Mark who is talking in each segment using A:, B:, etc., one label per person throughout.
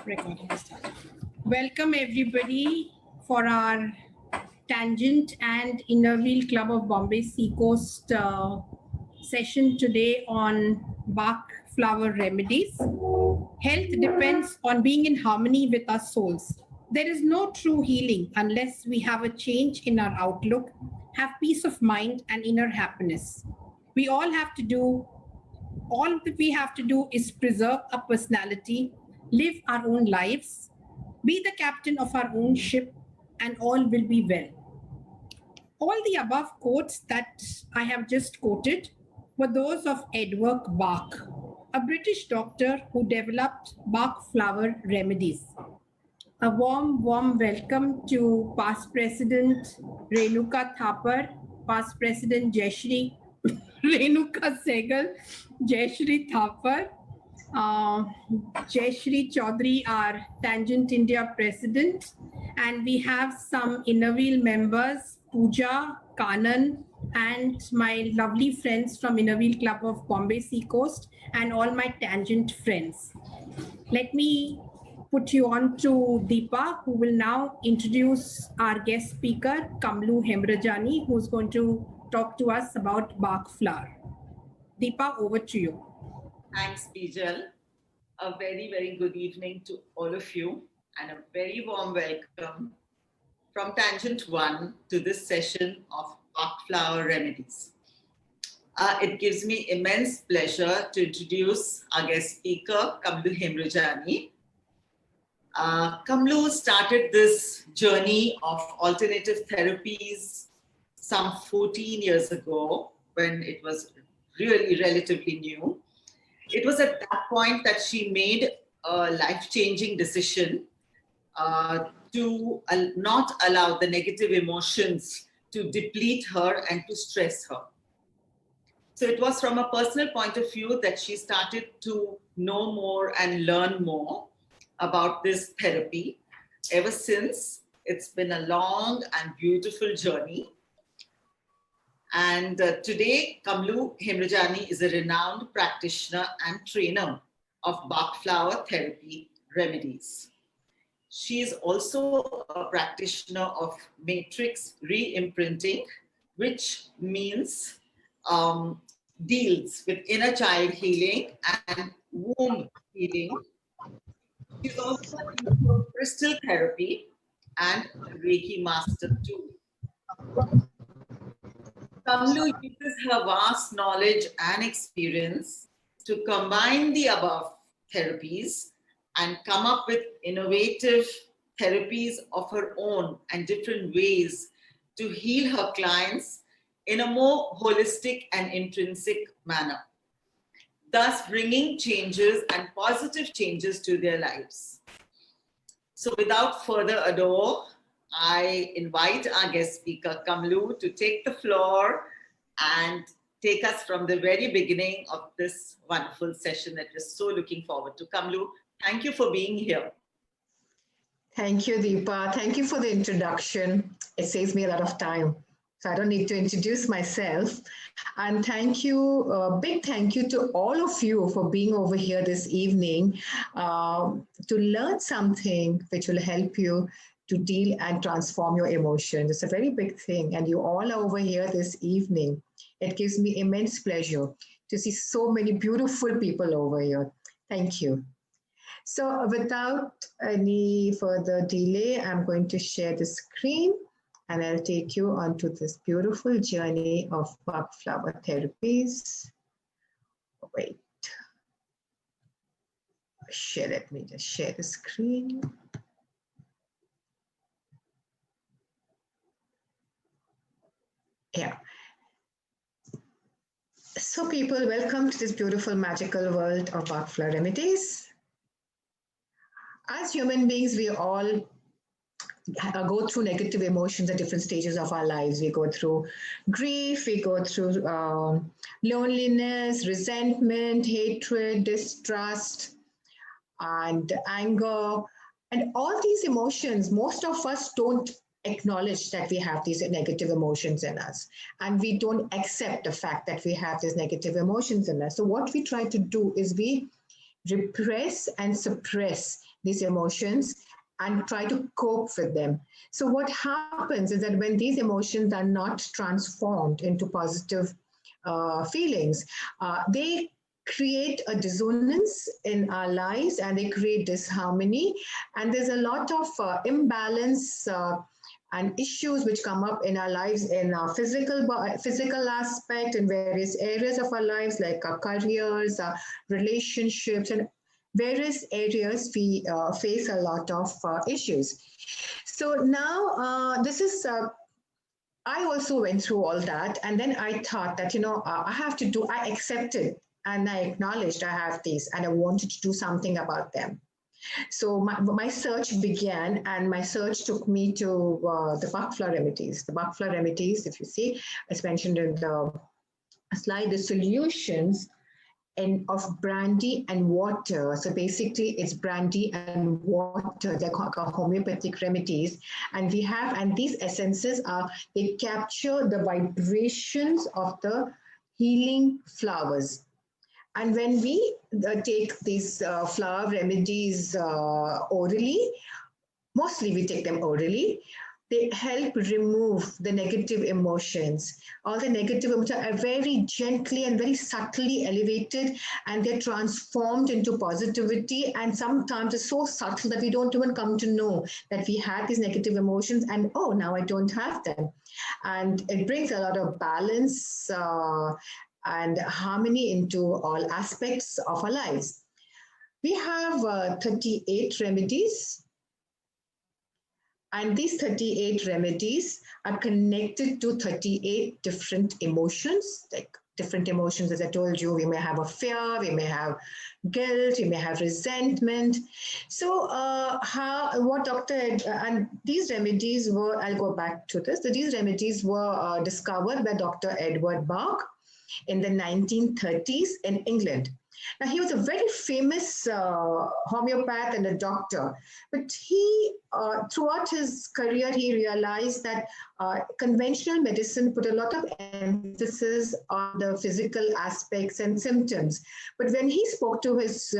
A: Recording start. Welcome everybody for our Tangent and Inner Wheel Club of Bombay Seacoast session today on Bach Flower Remedies. Health depends on being in harmony with our souls. There is no true healing unless we have a change in our outlook, have peace of mind and inner happiness. All that we have to do is preserve our personality, live our own lives, be the captain of our own ship, and all will be well. All the above quotes that I have just quoted were those of Edward Bach, a British doctor who developed Bach Flower Remedies. A warm welcome to past President Renuka Thapar, past President Jayashri Renuka Sehgal, Jayashri Thapar, Jayashri Chaudhary, our Tangent India President, and we have some Inner Wheel members, Pooja, Kanan, and my lovely friends from Inner Wheel Club of Bombay Seacoast, and all my Tangent friends. Let me put you on to Deepa, who will now introduce our guest speaker, Kamlu Hemrajani, who's going to talk to us about Bach Flower. Deepa, over to you.
B: Thanks, Bijal. A very, very good evening to all of you and a very warm welcome from Tangent 1 to this session of Bach Flower Remedies. It gives me immense pleasure to introduce our guest speaker, Kamlu Hemrajani. Kamlu started this journey of alternative therapies some 14 years ago when it was really relatively new. It was at that point that she made a life-changing decision to not allow the negative emotions to deplete her and to stress her. So it was from a personal point of view that she started to know more and learn more about this therapy. Ever since, it's been a long and beautiful journey. And today, Kamlu Hemrajani is a renowned practitioner and trainer of Bach Flower Therapy Remedies. She is also a practitioner of matrix reimprinting, which means deals with inner child healing and womb healing. She's also into crystal therapy and Reiki master too. Kamlu uses her vast knowledge and experience to combine the above therapies and come up with innovative therapies of her own and different ways to heal her clients in a more holistic and intrinsic manner, thus bringing changes and positive changes to their lives. So without further ado, I invite our guest speaker, Kamlu, to take the floor and take us from the very beginning of this wonderful session that we're so looking forward to. Kamlu, thank you for being here.
C: Thank you, Deepa. Thank you for the introduction. It saves me a lot of time, so I don't need to introduce myself. And thank you, big thank you to all of you for being over here this evening to learn something which will help you to deal and transform your emotions. It's a very big thing, and you all are over here this evening. It gives me immense pleasure to see so many beautiful people over here. Thank you. So without any further delay, I'm going to share the screen and I'll take you onto this beautiful journey of Bach Flower Therapies. Wait. Let me just share the screen. Yeah. So people, welcome to this beautiful magical world of Bach Flower Remedies. As human beings, we all go through negative emotions at different stages of our lives. We go through grief, we go through loneliness, resentment, hatred, distrust, and anger. And all these emotions, most of us don't acknowledge that we have these negative emotions in us, and we don't accept the fact that we have these negative emotions in us. So what we try to do is we repress and suppress these emotions and try to cope with them. So what happens is that when these emotions are not transformed into positive feelings, they create a dissonance in our lives and they create disharmony. And there's a lot of imbalance and issues which come up in our lives in our physical aspect in various areas of our lives, like our careers, our relationships, and various areas we face a lot of issues. So now this is I also went through all that, and then I thought that I have to do. I accepted and I acknowledged I have these, and I wanted to do something about them. So my search began, and my search took me to the Bach Flower Remedies. The Bach Flower Remedies, if you see, it's mentioned in the slide, the solutions of brandy and water. So basically, it's brandy and water. They're called homeopathic remedies, and these essences they capture the vibrations of the healing flowers. And when we take these flower remedies orally, mostly we take them orally, they help remove the negative emotions. All the negative emotions are very gently and very subtly elevated, and they're transformed into positivity. And sometimes it's so subtle that we don't even come to know that we had these negative emotions, and oh, now I don't have them. And it brings a lot of balance and harmony into all aspects of our lives. We have 38 remedies, and these 38 remedies are connected to 38 different emotions, like different emotions, as I told you. We may have a fear, we may have guilt, we may have resentment. So what and these remedies were, I'll go back to this. So these remedies were discovered by Dr. Edward Bach in the 1930s in England. Now, he was a very famous homeopath and a doctor, but he, throughout his career, he realized that conventional medicine put a lot of emphasis on the physical aspects and symptoms. But when he spoke to his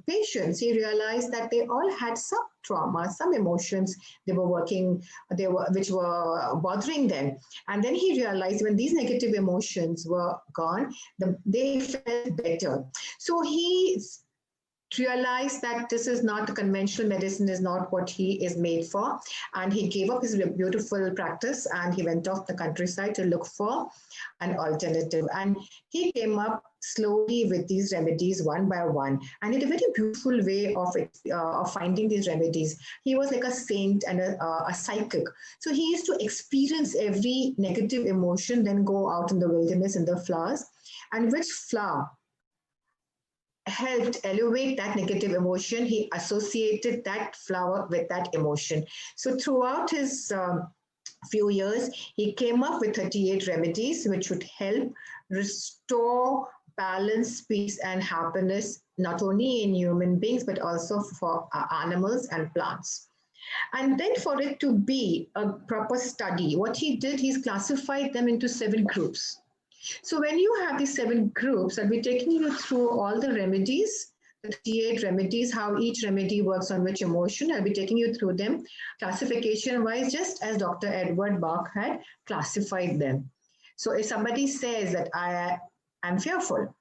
C: patients, he realized that they all had some trauma, some emotions which were bothering them. And then he realized when these negative emotions were gone, they felt better. So he realized that this is not conventional medicine, is not what he is made for, and he gave up his beautiful practice and he went off the countryside to look for an alternative. And he came up slowly with these remedies one by one, and in a very beautiful way of finding these remedies. He was like a saint and a psychic. So he used to experience every negative emotion, then go out in the wilderness in the flowers, and which flower helped elevate that negative emotion, he associated that flower with that emotion. So throughout his few years, he came up with 38 remedies which would help restore balance, peace, and happiness, not only in human beings, but also for animals and plants. And then for it to be a proper study, what he did, he's classified them into 7 groups. So when you have these 7 groups, I'll be taking you through all the remedies, the 38 remedies, how each remedy works on which emotion. I'll be taking you through them classification-wise, just as Dr. Edward Bach had classified them. So if somebody says that I am fearful,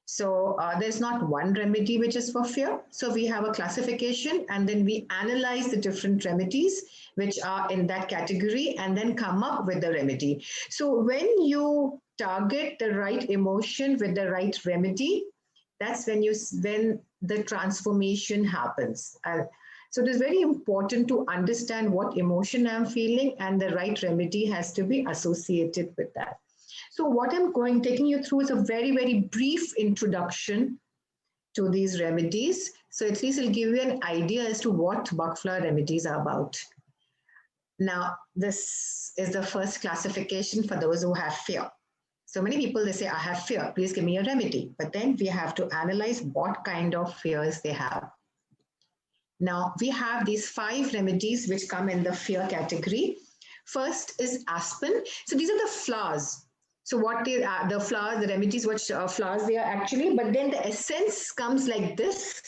C: so there's not one remedy which is for fear. So we have a classification, and then we analyze the different remedies which are in that category and then come up with the remedy. So when you target the right emotion with the right remedy, that's when the transformation happens. So it is very important to understand what emotion I'm feeling, and the right remedy has to be associated with that. So what I'm taking you through is a very, very brief introduction to these remedies. So at least it'll give you an idea as to what Bach Flower Remedies are about. Now, this is the first classification for those who have fear. So many people, they say, I have fear, please give me a remedy. But then we have to analyze what kind of fears they have. Now, we have these 5 remedies which come in the fear category. First is aspen. So these are the flowers. So what the flowers, the remedies, what flowers they are actually, but then the essence comes like this.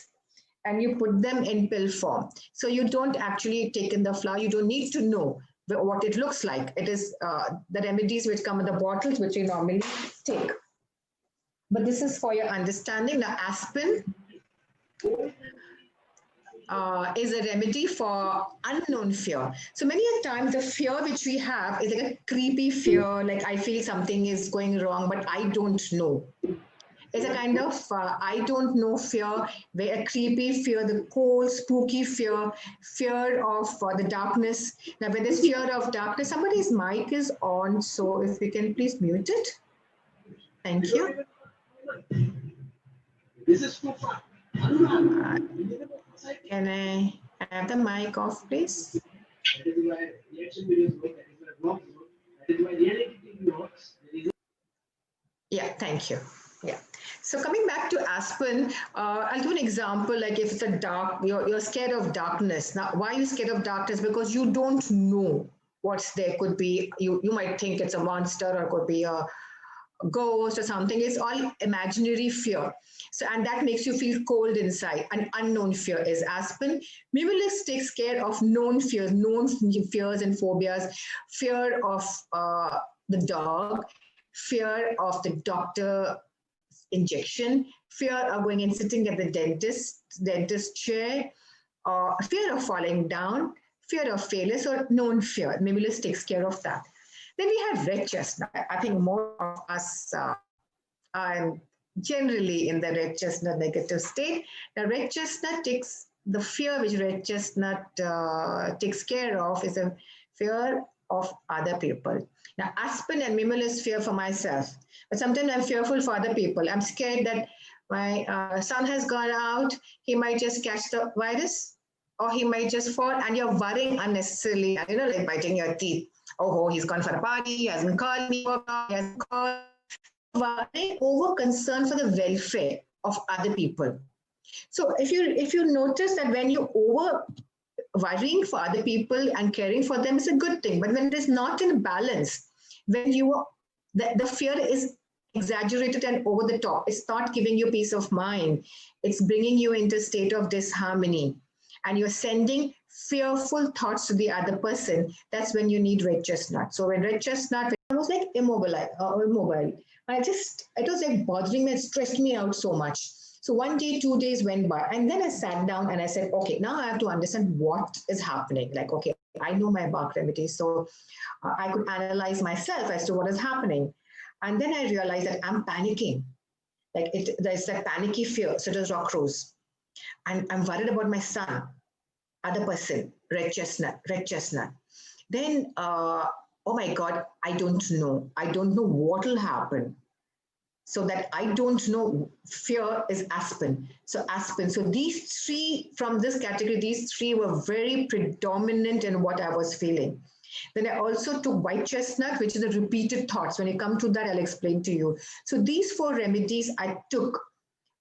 C: and you put them in pill form. So you don't actually take in the flower. You don't need to know what it looks like. It is the remedies which come in the bottles, which you normally take. But this is for your understanding. Now, aspen is a remedy for unknown fear. So many a times the fear which we have is like a creepy fear, like I feel something is going wrong, but I don't know. It's a kind of I don't know fear, where a creepy fear, the cold, spooky fear, fear of the darkness. Now, when there's fear of darkness, somebody's mic is on, so if we can please mute it. Thank you. This is too far. Can I have the mic off, please? Yeah, thank you. Yeah. So coming back to aspen, I'll do an example. Like if it's a dark, you're scared of darkness. Now, why are you scared of darkness? Because you don't know what's there. Could be you might think it's a monster, or could be a ghost or something. It's all imaginary fear. So, and that makes you feel cold inside. An unknown fear is aspen. Mimulus takes care of known fears and phobias. Fear of the dog, fear of the doctor injection, fear of going and sitting at the dentist chair, or fear of falling down, fear of failure, so known fear. Mimulus takes care of that. Then we have red chestnut. I think more of us are generally in the red chestnut negative state. The red chestnut takes the fear which red chestnut takes care of is a fear of other people. Now, aspen and mimulus fear for myself, but sometimes I'm fearful for other people. I'm scared that my son has gone out, he might just catch the virus, or he might just fall, and you're worrying unnecessarily, like biting your teeth. Oh, he's gone for a party, he hasn't called me, he hasn't called. Worrying over concern for the welfare of other people. So if you notice that when you over worrying for other people and caring for them is a good thing, but when it is not in balance, when the fear is exaggerated and over the top, it's not giving you peace of mind, it's bringing you into a state of disharmony, and you're sending fearful thoughts to the other person, that's when you need red chestnut. So when red chestnut, I was like immobile. It was like bothering me, it stressed me out so much. So 1 day, 2 days went by, and then I sat down and I said, okay, now I have to understand what is happening. Like, okay, I know my Bach remedies, so I could analyze myself as to what is happening. And then I realized that I'm panicking. Like there's that panicky fear, so does rock rose. And I'm worried about my son, other person, red chestnut. Then, oh my God, I don't know what will happen. So that I don't know, fear is aspen. So aspen. So these three from this category, these three were very predominant in what I was feeling. Then I also took white chestnut, which is the repeated thoughts. When you come to that, I'll explain to you. So these 4 remedies I took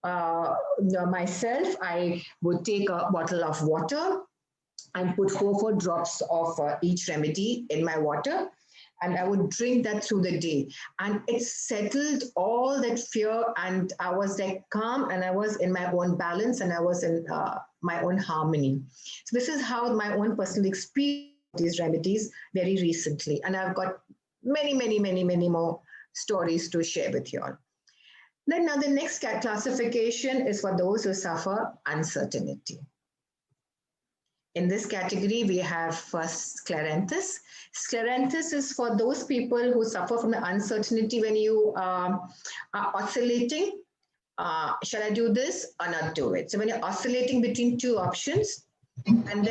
C: myself. I would take a bottle of water and put 4 drops of each remedy in my water. And I would drink that through the day. And it settled all that fear. And I was like calm, and I was in my own balance, and I was in my own harmony. So this is how my own personal experience these remedies very recently. And I've got many more stories to share with you all. Then now the next classification is for those who suffer uncertainty. In this category, we have first scleranthus. Scleranthus is for those people who suffer from the uncertainty when you are oscillating. Shall I do this or not do it? So when you're oscillating between 2 options, and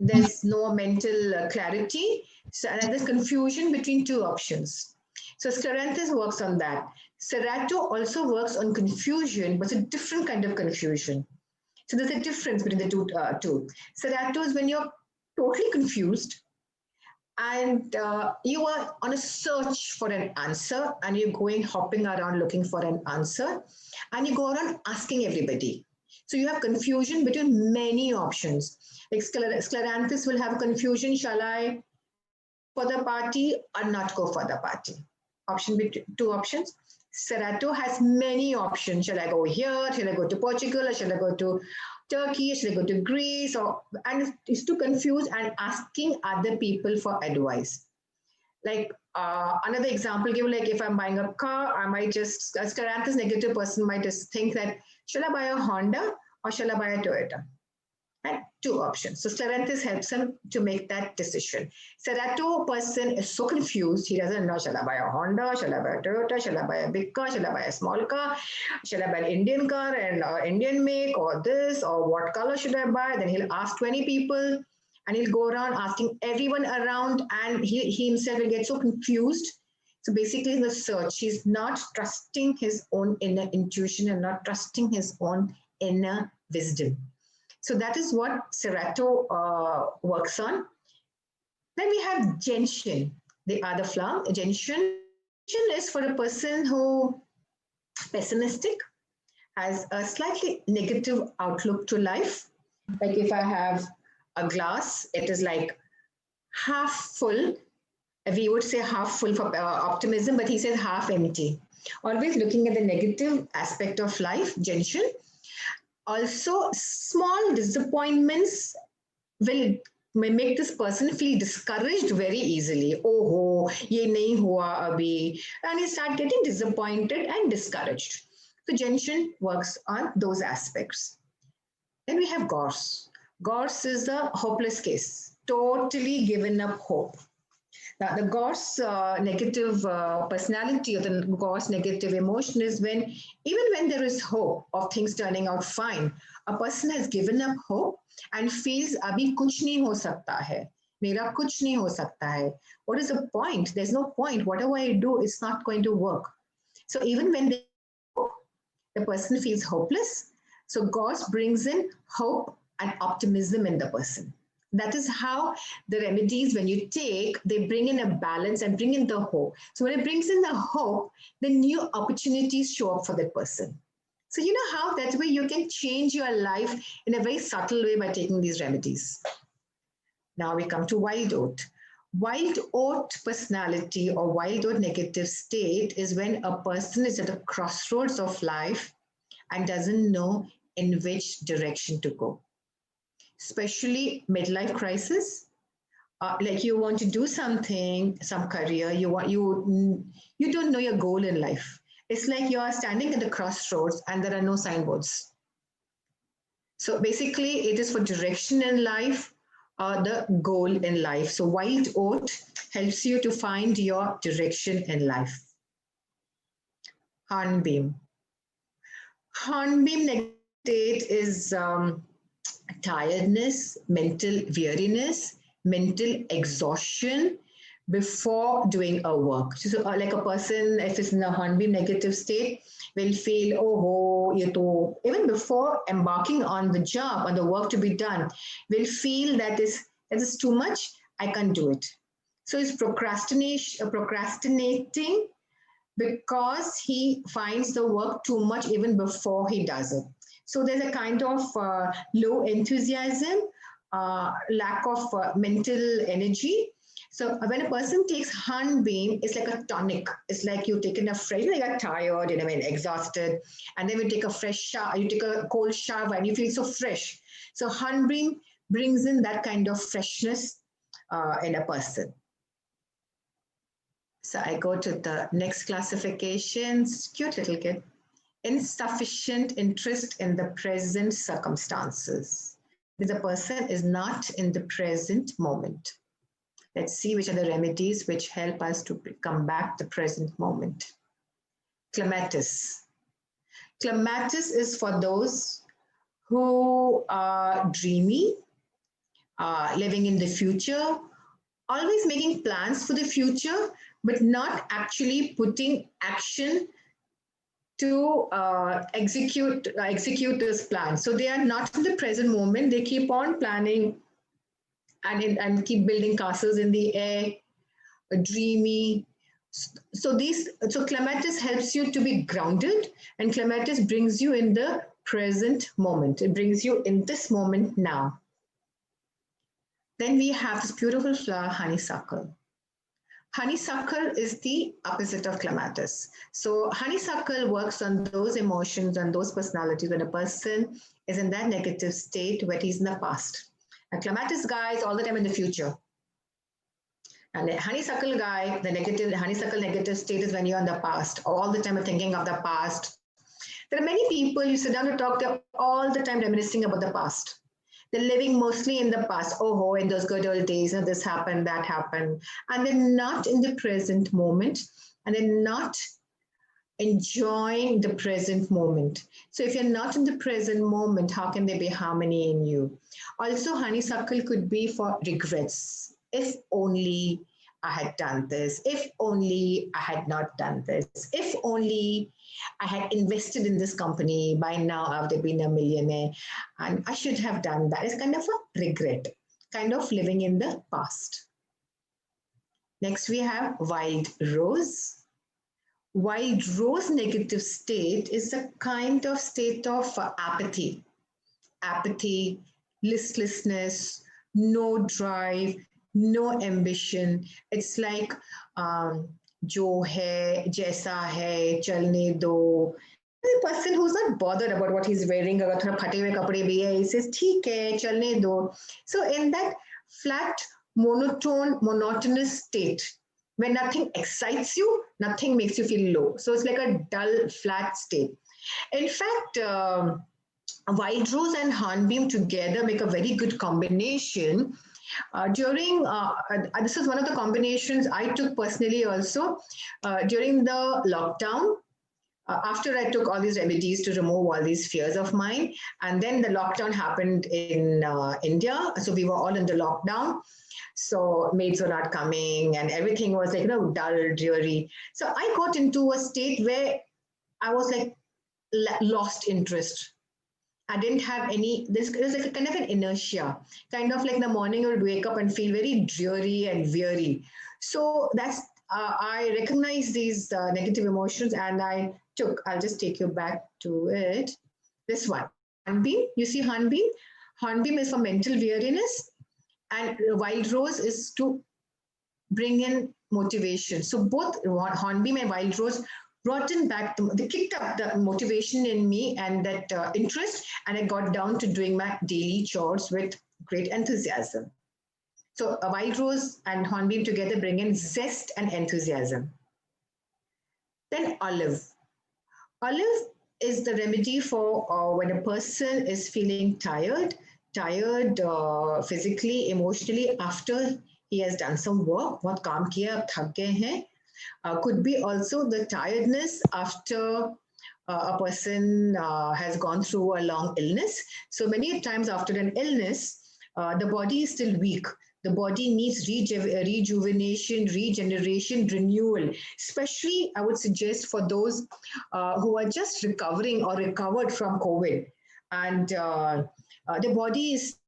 C: there's no mental clarity, so and there's confusion between 2 options. So scleranthus works on that. Cerato also works on confusion, but it's a different kind of confusion. So there's a difference between the two. Cerato is when you're totally confused and you are on a search for an answer, and you're hopping around looking for an answer, and you go around asking everybody. So you have confusion between many options. Like scleranthus will have a confusion, shall I go for the party or not go for the party? 2 options. Serato has many options. Shall I go here? Shall I go to Portugal? Or shall I go to Turkey? Shall I go to Greece? And it's too confused and asking other people for advice. Like another example, give like if I'm buying a car, I might just, as Karanth's negative person might just think that, shall I buy a Honda or shall I buy a Toyota? And two options. So Scleranthus helps him to make that decision. Serato person is so confused. He doesn't know, shall I buy a Honda? Shall I buy a Toyota? Shall I buy a big car? Shall I buy a small car? Shall I buy an Indian car and Indian make or this? Or what color should I buy? Then he'll ask 20 people and he'll go around asking everyone around, and he himself will get so confused. So basically in the search, he's not trusting his own inner intuition and not trusting his own inner wisdom. So that is what Serato works on. Then we have Gentian, the other flower. Gentian is for a person who pessimistic, has a slightly negative outlook to life. Like if I have a glass, it is like half full. We would say half full for optimism, but he says half empty. Always looking at the negative aspect of life, Gentian. Also, small disappointments will make this person feel discouraged very easily. Oh, ye nahi hua abhi. And he start getting disappointed and discouraged. So Gentian works on those aspects. Then we have Gorse. Gorse is the hopeless case, totally given up hope. Now, the Gorse negative personality or the Gorse negative emotion is when, even when there is hope of things turning out fine, a person has given up hope and feels, abhi kuch nahi ho sakta hai. Mera kuch nahi ho sakta hai. What is the point? There's no point. Whatever I do, it's not going to work. So even when the person feels hopeless, so Gorse brings in hope and optimism in the person. That is how the remedies, when you take, they bring in a balance and bring in the hope. So when it brings in the hope, then new opportunities show up for that person. So you know how that way you can change your life in a very subtle way by taking these remedies. Now we come to wild oat. Wild oat personality or wild oat negative state is when a person is at a crossroads of life and doesn't know in which direction to go. Especially midlife crisis, like you want to do something, some career, you don't know your goal in life. It's like you are standing at the crossroads and there are no signboards. So basically, it is for direction in life or the goal in life. So wild oat helps you to find your direction in life. Hornbeam. Hornbeam negative state is tiredness, mental weariness, mental exhaustion before doing a work. So like a person, if it's in a hornbeam negative state, will feel, even before embarking on the job, on the work to be done, will feel that this is too much, I can't do it. So it's procrastinating because he finds the work too much even before he does it. So there's a kind of low enthusiasm, lack of mental energy. So when a person takes hornbeam, it's like a tonic. It's like you've taken a fresh, you got tired, exhausted, and then you take a fresh shower, you take a cold shower and you feel so fresh. So hornbeam brings in that kind of freshness in a person. So I go to the next classification, cute little kid. Insufficient interest in the present circumstances. The person is not in the present moment. Let's see which are the remedies which help us to come back to the present moment. Clematis. Clematis is for those who are dreamy, living in the future, always making plans for the future, but not actually putting action to execute this plan. So they are not in the present moment. They keep on planning and keep building castles in the air, dreamy. So clematis helps you to be grounded, and clematis brings you in the present moment. It brings you in this moment now. Then we have this beautiful flower, honeysuckle. Honeysuckle is the opposite of clematis. So honeysuckle works on those emotions and those personalities when a person is in that negative state where he's in the past. A clematis guy is all the time in the future. And the honeysuckle guy, the honeysuckle negative state is when you're in the past, all the time thinking of the past. There are many people you sit down to talk, they're all the time reminiscing about the past. They're living mostly in the past. Oh, in those good old days, this happened, that happened. And they're not in the present moment, and they're not enjoying the present moment. So if you're not in the present moment, how can there be harmony in you? Also, honeysuckle could be for regrets. If only I had done this. If only I had not done this. If only I had invested in this company, by now I would have been a millionaire. And I should have done that. It's kind of a regret, kind of living in the past. Next, we have wild rose. Wild rose negative state is a kind of state of apathy, listlessness, no drive, no ambition. It's like jo hai, jaisa hai, chalne do. The person who's not bothered about what he's wearing, agar thoda phate hue kapde bhi hai, he says, theek hai, chalne do. So in that flat, monotone, monotonous state, where nothing excites you, nothing makes you feel low. So it's like a dull, flat state. In fact, wild rose and hornbeam together make a very good combination. This is one of the combinations I took personally also during the lockdown. After I took all these remedies to remove all these fears of mine, and then the lockdown happened in India, so we were all in the lockdown. So maids were not coming, and everything was like dull, dreary. So I got into a state where I was like lost interest. I didn't have any. It was like a kind of an inertia, kind of like in the morning you would wake up and feel very dreary and weary. So that's I recognize these negative emotions, and I'll just take you back to it. This one, hornbeam. You see hornbeam? Hornbeam is for mental weariness, and wild rose is to bring in motivation. So both hornbeam and wild rose brought in back, they kicked up the motivation in me and that interest, and I got down to doing my daily chores with great enthusiasm. So a wild rose and hornbeam together bring in zest and enthusiasm. Then olive. Olive is the remedy for when a person is feeling tired physically, emotionally, after he has done some work, बहुत काम किया, अब थक गए हैं. Could be also the tiredness after a person has gone through a long illness. So many times after an illness, the body is still weak. The body needs rejuvenation, regeneration, renewal. Especially, I would suggest for those who are just recovering or recovered from COVID, and the body is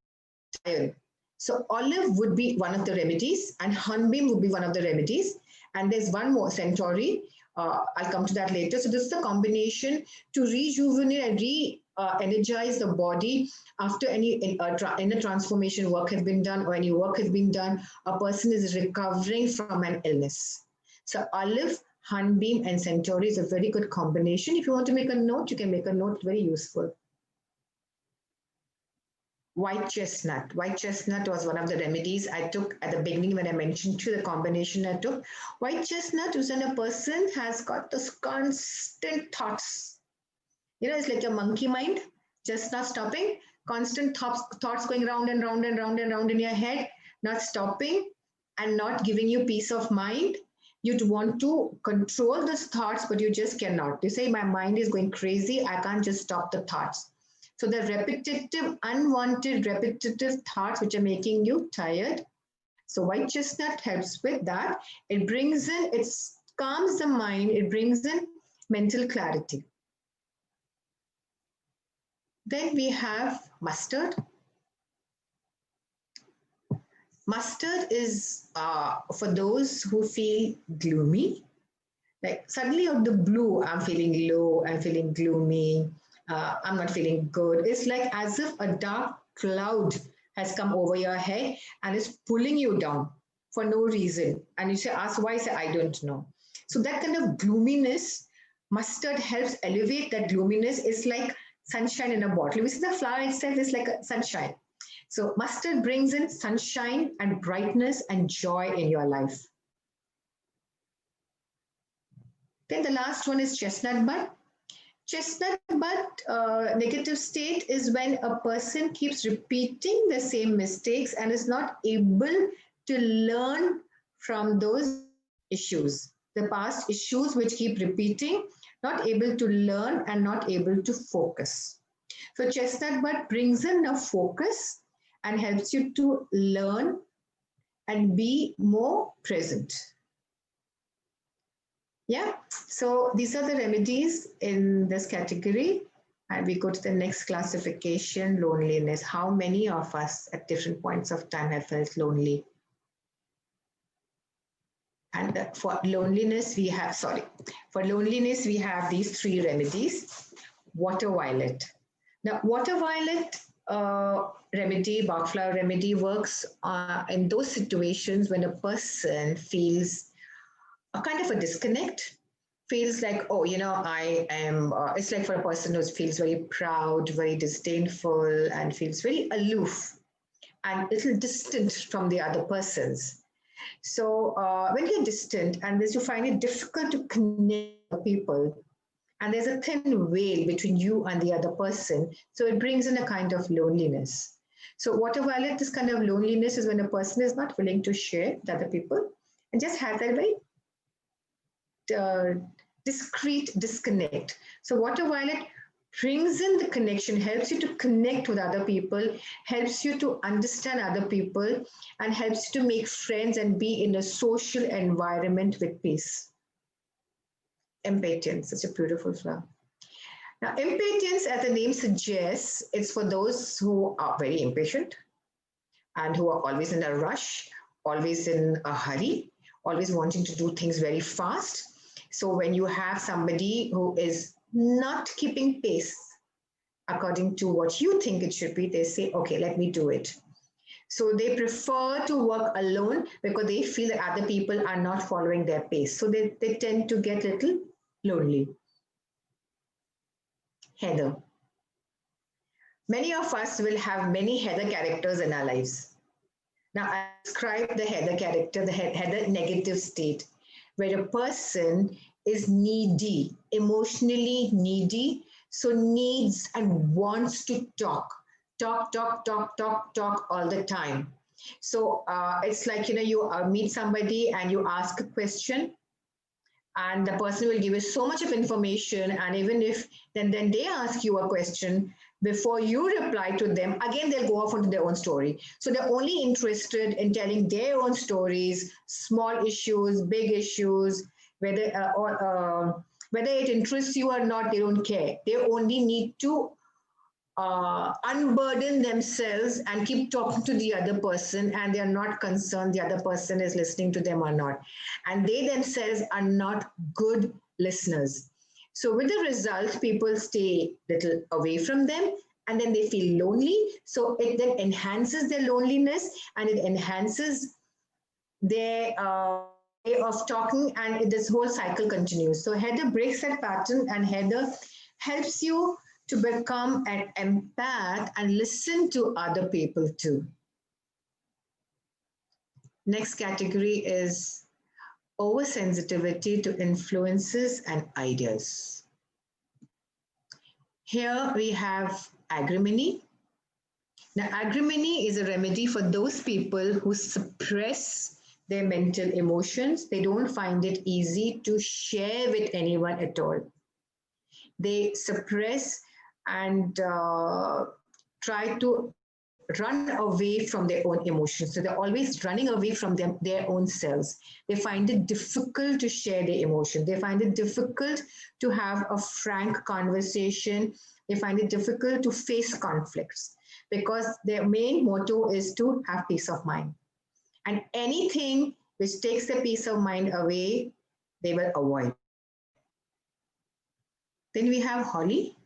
C: tired. So olive would be one of the remedies, and hornbeam would be one of the remedies. And there's one more, centauri. I'll come to that later. So this is the combination to rejuvenate and energize the body after any inner transformation work has been done or any work has been done. A person is recovering from an illness. So olive, hornbeam, and centauri is a very good combination. If you want to make a note, you can make a note. Very useful. White chestnut. White chestnut was one of the remedies I took at the beginning when I mentioned to the combination I took. White chestnut is when a person has got those constant thoughts. It's like a monkey mind, just not stopping. Constant thoughts going round and round and round and round in your head, not stopping and not giving you peace of mind. You'd want to control those thoughts, but you just cannot. You say, my mind is going crazy. I can't just stop the thoughts. So the repetitive, unwanted, repetitive thoughts which are making you tired. So white chestnut helps with that. It brings in, it calms the mind. It brings in mental clarity. Then we have mustard. Mustard is for those who feel gloomy. Like suddenly out of the blue, I'm feeling low, I'm feeling gloomy. I'm not feeling good. It's like as if a dark cloud has come over your head and is pulling you down for no reason. And you say, ask why, say, I don't know. So that kind of gloominess, mustard helps elevate that gloominess. It's like sunshine in a bottle. We see the flower itself is like a sunshine. So mustard brings in sunshine and brightness and joy in your life. Then the last one is chestnut bud. Chestnut bud negative state is when a person keeps repeating the same mistakes and is not able to learn from those issues, the past issues which keep repeating, not able to learn and not able to focus. So chestnut bud brings in a focus and helps you to learn and be more present. Yeah, so these are the remedies in this category. And we go to the next classification, loneliness. How many of us at different points of time have felt lonely? And for loneliness, we have these three remedies. Water violet. Now, water violet remedy, Bach Flower remedy works in those situations when a person feels a kind of a disconnect, feels like, oh, I am, it's like for a person who feels very proud, very disdainful, and feels very aloof and a little distant from the other persons. So when you're distant and as you find it difficult to connect with people, and there's a thin veil between you and the other person, so it brings in a kind of loneliness. So water violet, this kind of loneliness is when a person is not willing to share with other people and just has that very discrete disconnect. So water violet brings in the connection, helps you to connect with other people, helps you to understand other people, and helps you to make friends and be in a social environment with peace. Impatience, such a beautiful flower. Now, impatience, as the name suggests, it's for those who are very impatient and who are always in a rush, always in a hurry, always wanting to do things very fast. So when you have somebody who is not keeping pace according to what you think it should be, they say, okay, let me do it. So they prefer to work alone because they feel that other people are not following their pace. So they tend to get a little lonely. Heather. Many of us will have many Heather characters in our lives. Now, I describe the Heather character, the Heather negative state, where a person is needy, emotionally needy, so needs and wants to talk all the time. So it's like, you meet somebody and you ask a question and the person will give you so much of information, and even if then they ask you a question, before you reply to them, again they'll go off onto their own story. So they're only interested in telling their own stories, small issues, big issues, whether it interests you or not, they don't care. They only need to unburden themselves and keep talking to the other person, and they are not concerned the other person is listening to them or not. And they themselves are not good listeners. So with the result, people stay a little away from them and then they feel lonely. So it then enhances their loneliness and it enhances their way of talking, and this whole cycle continues. So Heather breaks that pattern, and Heather helps you to become an empath and listen to other people too. Next category is oversensitivity to influences and ideas. Here we have agrimony. Now, agrimony is a remedy for those people who suppress their mental emotions. They don't find it easy to share with anyone at all. They suppress and try to run away from their own emotions. So they're always running away from their own selves. They find it difficult to share their emotion. They find it difficult to have a frank conversation. They find it difficult to face conflicts because their main motto is to have peace of mind. And anything which takes their peace of mind away, they will avoid. Then we have holly.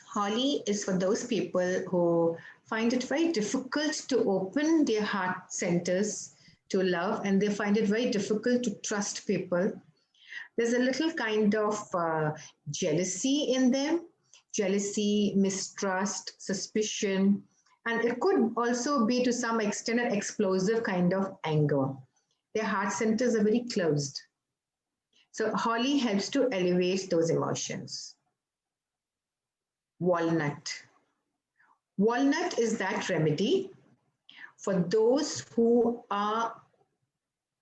C: Holly is for those people who find it very difficult to open their heart centers to love, and they find it very difficult to trust people. There's a little kind of jealousy in them, jealousy, mistrust, suspicion, and it could also be to some extent an explosive kind of anger. Their heart centers are very closed. So holly helps to elevate those emotions. Walnut. Walnut is that remedy for those who are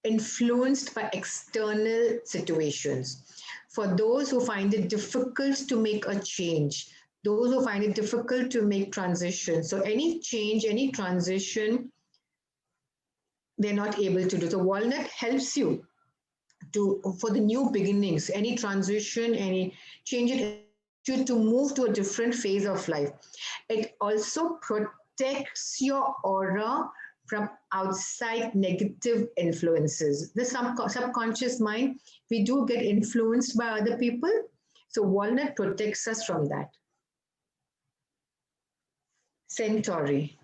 C: influenced by external situations, for those who find it difficult to make a change, those who find it difficult to make transition. So any change, any transition, they're not able to do. So walnut helps you for the new beginnings, any transition, any change, it you to move to a different phase of life. It also protects your aura from outside negative influences. The subconscious mind, we do get influenced by other people. So walnut protects us from that. Centauri.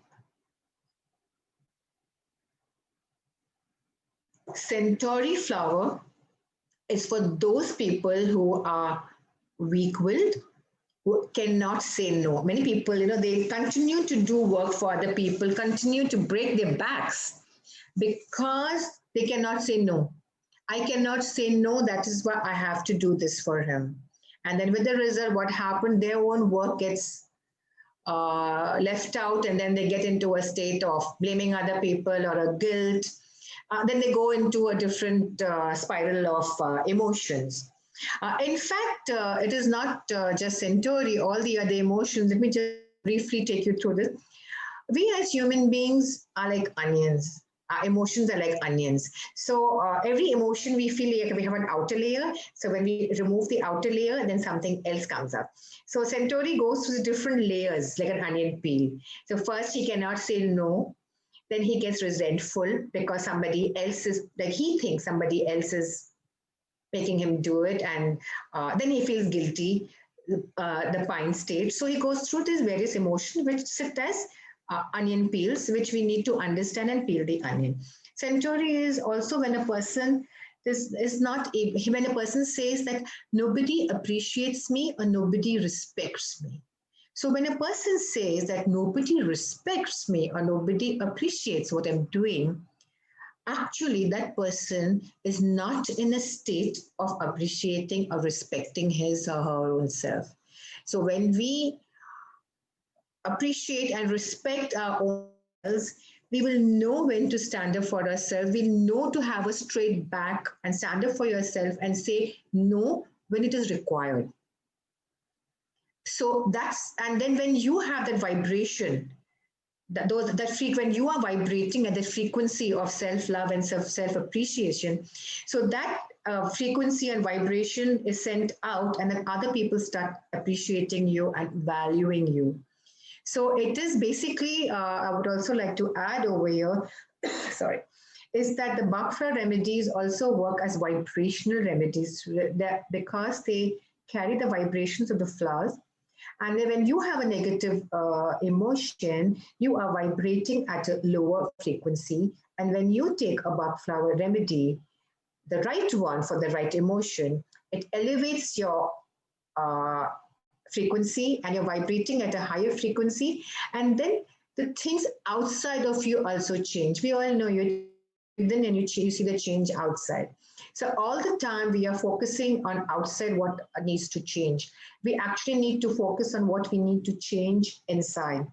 C: Centauri flower is for those people who are weak-willed, who cannot say no. Many people, they continue to do work for other people, continue to break their backs because they cannot say no. I cannot say no, that is why I have to do this for him. And then with the result, what happened, their own work gets left out, and then they get into a state of blaming other people or a guilt. Then they go into a different spiral of emotions. In fact, it is not just Centauri, all the other emotions. Let me just briefly take you through this. We as human beings are like onions. Our emotions are like onions. So every emotion we feel like we have an outer layer. So when we remove the outer layer, then something else comes up. So Centauri goes through the different layers like an onion peel. So first he cannot say no. Then he gets resentful because somebody else is, like he thinks somebody else is making him do it. And then he feels guilty, the pine state. So he goes through these various emotions which sit as onion peels, which we need to understand and peel the onion. Centauri is also when a person is not able, when a person says that nobody appreciates me or nobody respects me. So when a person says that nobody respects me or nobody appreciates what I'm doing, actually that person is not in a state of appreciating or respecting his or her own self. So when we appreciate and respect our own selves, we will know when to stand up for ourselves. We'll know to have a straight back and stand up for yourself and say no when it is required. So and then when you have that vibration, when you are vibrating at the frequency of self-love and self-appreciation, so that frequency and vibration is sent out, and then other people start appreciating you and valuing you. So it is basically, I would also like to add over here, sorry, is that the Bach Flower Remedies also work as vibrational remedies because they carry the vibrations of the flowers. And then when you have a negative emotion, you are vibrating at a lower frequency. And when you take a Bach Flower remedy, the right one for the right emotion, it elevates your frequency and you're vibrating at a higher frequency. And then the things outside of you also change. We all know you within and you see the change outside. So all the time we are focusing on outside what needs to change. We actually need to focus on what we need to change inside.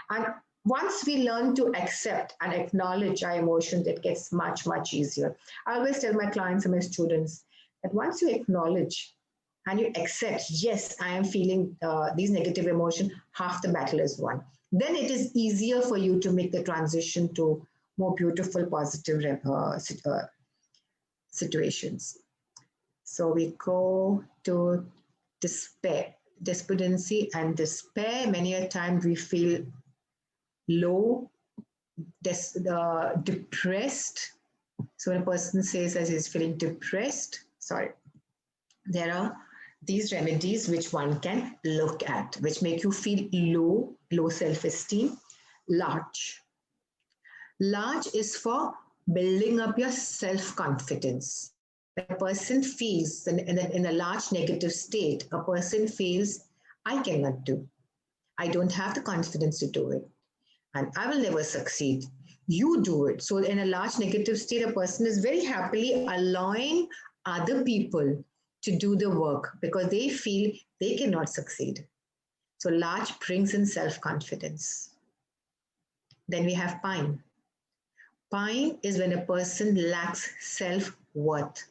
C: And once we learn to accept and acknowledge our emotions, it gets much, much easier. I always tell my clients and my students that once you acknowledge and you accept, yes, I am feeling these negative emotions, half the battle is won. Then it is easier for you to make the transition to more beautiful, positive situations. So we go to despair, despondency and despair. Many a time we feel low, depressed. So when a person says that he's feeling depressed, there are these remedies which one can look at, which make you feel low self-esteem. Larch. Larch is for building up your self-confidence. A person feels in a large negative state, a person feels, I cannot do. I don't have the confidence to do it. And I will never succeed. You do it. So in a large negative state, a person is very happily allowing other people to do the work because they feel they cannot succeed. So large brings in self-confidence. Then we have pine. Pine is when a person lacks self-worth,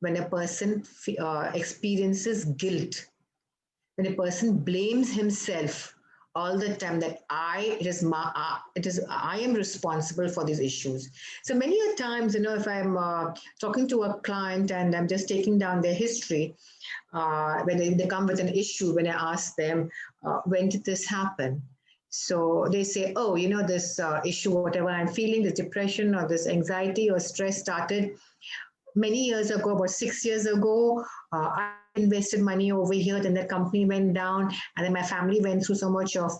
C: when a person experiences guilt, when a person blames himself all the time that I am responsible for these issues. So many a times, if I'm talking to a client and I'm just taking down their history, when they come with an issue, when I ask them, when did this happen? So they say, oh, this issue, whatever I'm feeling, this depression or this anxiety or stress started many years ago, about 6 years ago. I invested money over here, then the company went down, and then my family went through so much of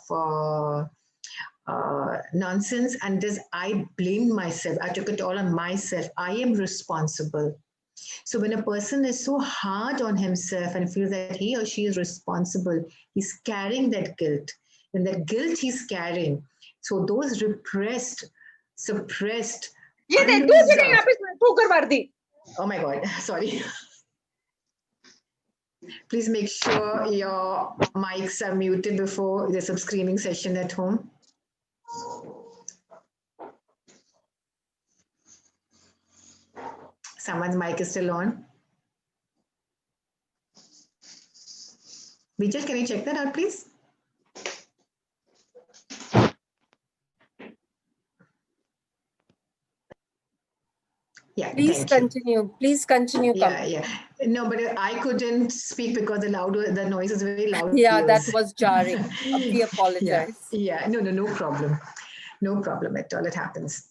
C: nonsense, and this I blamed myself. I took it all on myself. I am responsible. So when a person is so hard on himself and feels that he or she is responsible, he's carrying that guilt. And that guilt he's carrying, so those repressed, suppressed, oh my God, sorry. Please make sure your mics are muted before there's some screaming session at home. Someone's mic is still on. Vijay, can you check that out, please? Yeah,
D: please continue. Please continue.
C: Yeah. No, but I couldn't speak because the noise is very loud.
D: Yeah, that was jarring. We apologize.
C: Yeah. No problem. No problem at all. It happens.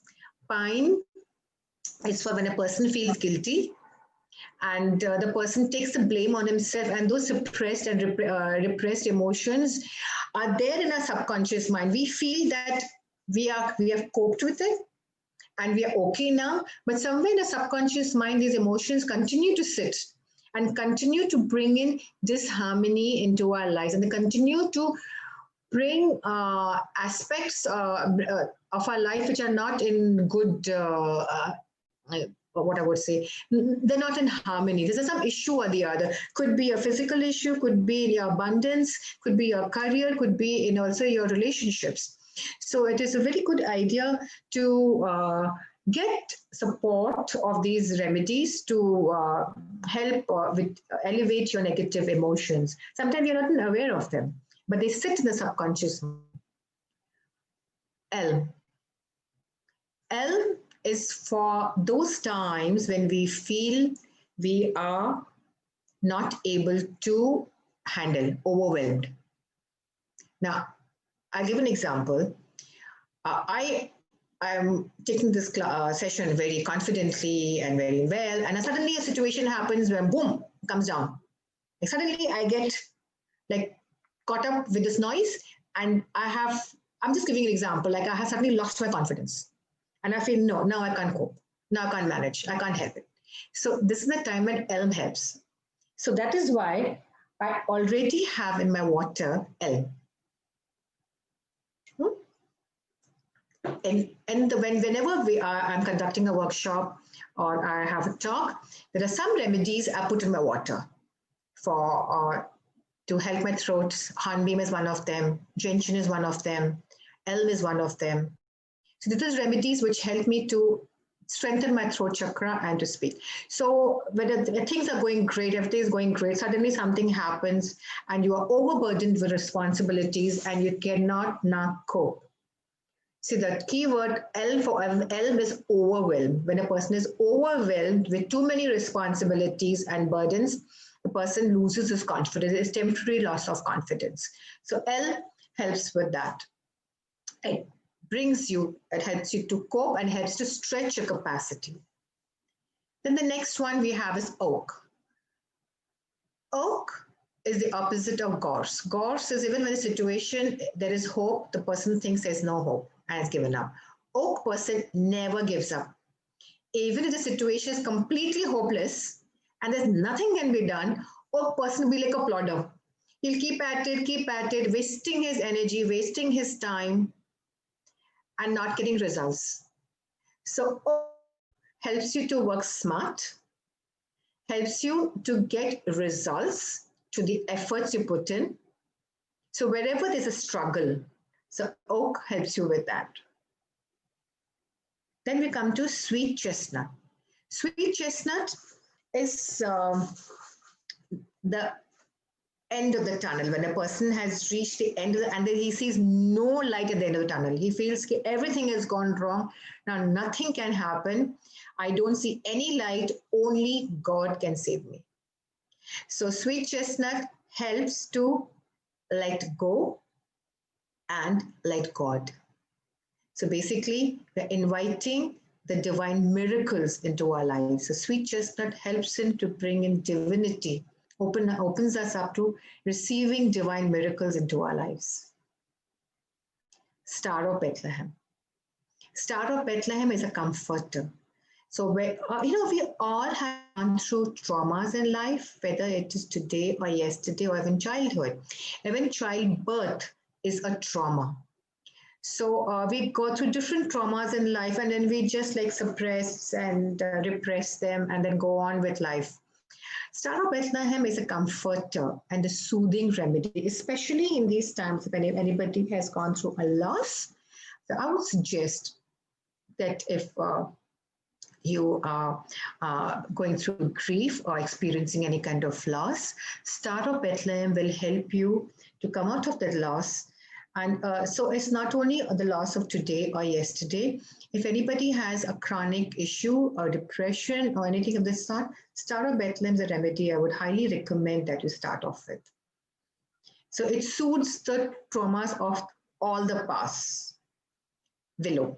C: Pine is for when a person feels guilty and the person takes the blame on himself, and those suppressed and repressed emotions are there in our subconscious mind. We feel that we have coped with it and we are okay now, but somewhere in the subconscious mind, these emotions continue to sit and continue to bring in disharmony into our lives, and they continue to bring aspects of our life which are not in good, what I would say, they're not in harmony. There's some issue or the other. Could be a physical issue, could be in your abundance, could be your career, could be in also your relationships. So it is a very good idea to get support of these remedies to help with elevate your negative emotions. Sometimes you're not aware of them, but they sit in the subconscious mind. L is for those times when we feel we are not able to handle, overwhelmed. Now, I'll give an example. I'm taking this session very confidently and very well, and suddenly a situation happens where boom, comes down. Like suddenly I get like caught up with this noise, and I'm just giving an example, like I have suddenly lost my confidence. And I feel, no, now I can't cope. Now I can't manage. I can't help it. So this is the time when Elm helps. So that is why I already have in my water Elm. Whenever I'm conducting a workshop or I have a talk, there are some remedies I put in my water for to help my throat. Hornbeam is one of them. Gentian is one of them. Elm is one of them. So these are remedies which help me to strengthen my throat chakra and to speak. So when things are going great, everything is going great, suddenly something happens and you are overburdened with responsibilities and you cannot now cope. See, the key word L for L is overwhelmed. When a person is overwhelmed with too many responsibilities and burdens, the person loses his confidence. It's temporary loss of confidence. So L helps with that. It helps you to cope and helps to stretch your capacity. Then the next one we have is oak. Oak is the opposite of gorse. Gorse is even when a situation, there is hope, the person thinks there's no hope and has given up. Oak person never gives up. even if the situation is completely hopeless and there's nothing can be done, or person will be like a plodder. He'll keep at it, wasting his energy, wasting his time, and not getting results. So helps you to work smart, helps you to get results to the efforts you put in. So wherever there's a struggle, so oak helps you with that. Then we come to sweet chestnut. Sweet chestnut is the end of the tunnel. When a person has reached the end of the, and then he sees no light at the end of the tunnel, he feels everything has gone wrong. Now nothing can happen. I don't see any light. Only God can save me. So sweet chestnut helps to let go and let God. So basically, we're inviting the divine miracles into our lives. So sweet chestnut helps in to bring in divinity, opens us up to receiving divine miracles into our lives. Star of Bethlehem. Star of Bethlehem is a comforter. So we all have gone through traumas in life, whether it is today or yesterday or even childhood. Even childbirth is a trauma. So we go through different traumas in life, and then we just like suppress and repress them and then go on with life. Star of Bethlehem is a comforter and a soothing remedy, especially in these times when anybody has gone through a loss. So I would suggest that if you are going through grief or experiencing any kind of loss, Star of Bethlehem will help you to come out of that loss. And so it's not only the loss of today or yesterday. If anybody has a chronic issue or depression or anything of this sort, Star of Bethlehem is a remedy I would highly recommend that you start off with. So it soothes the traumas of all the past. Willow.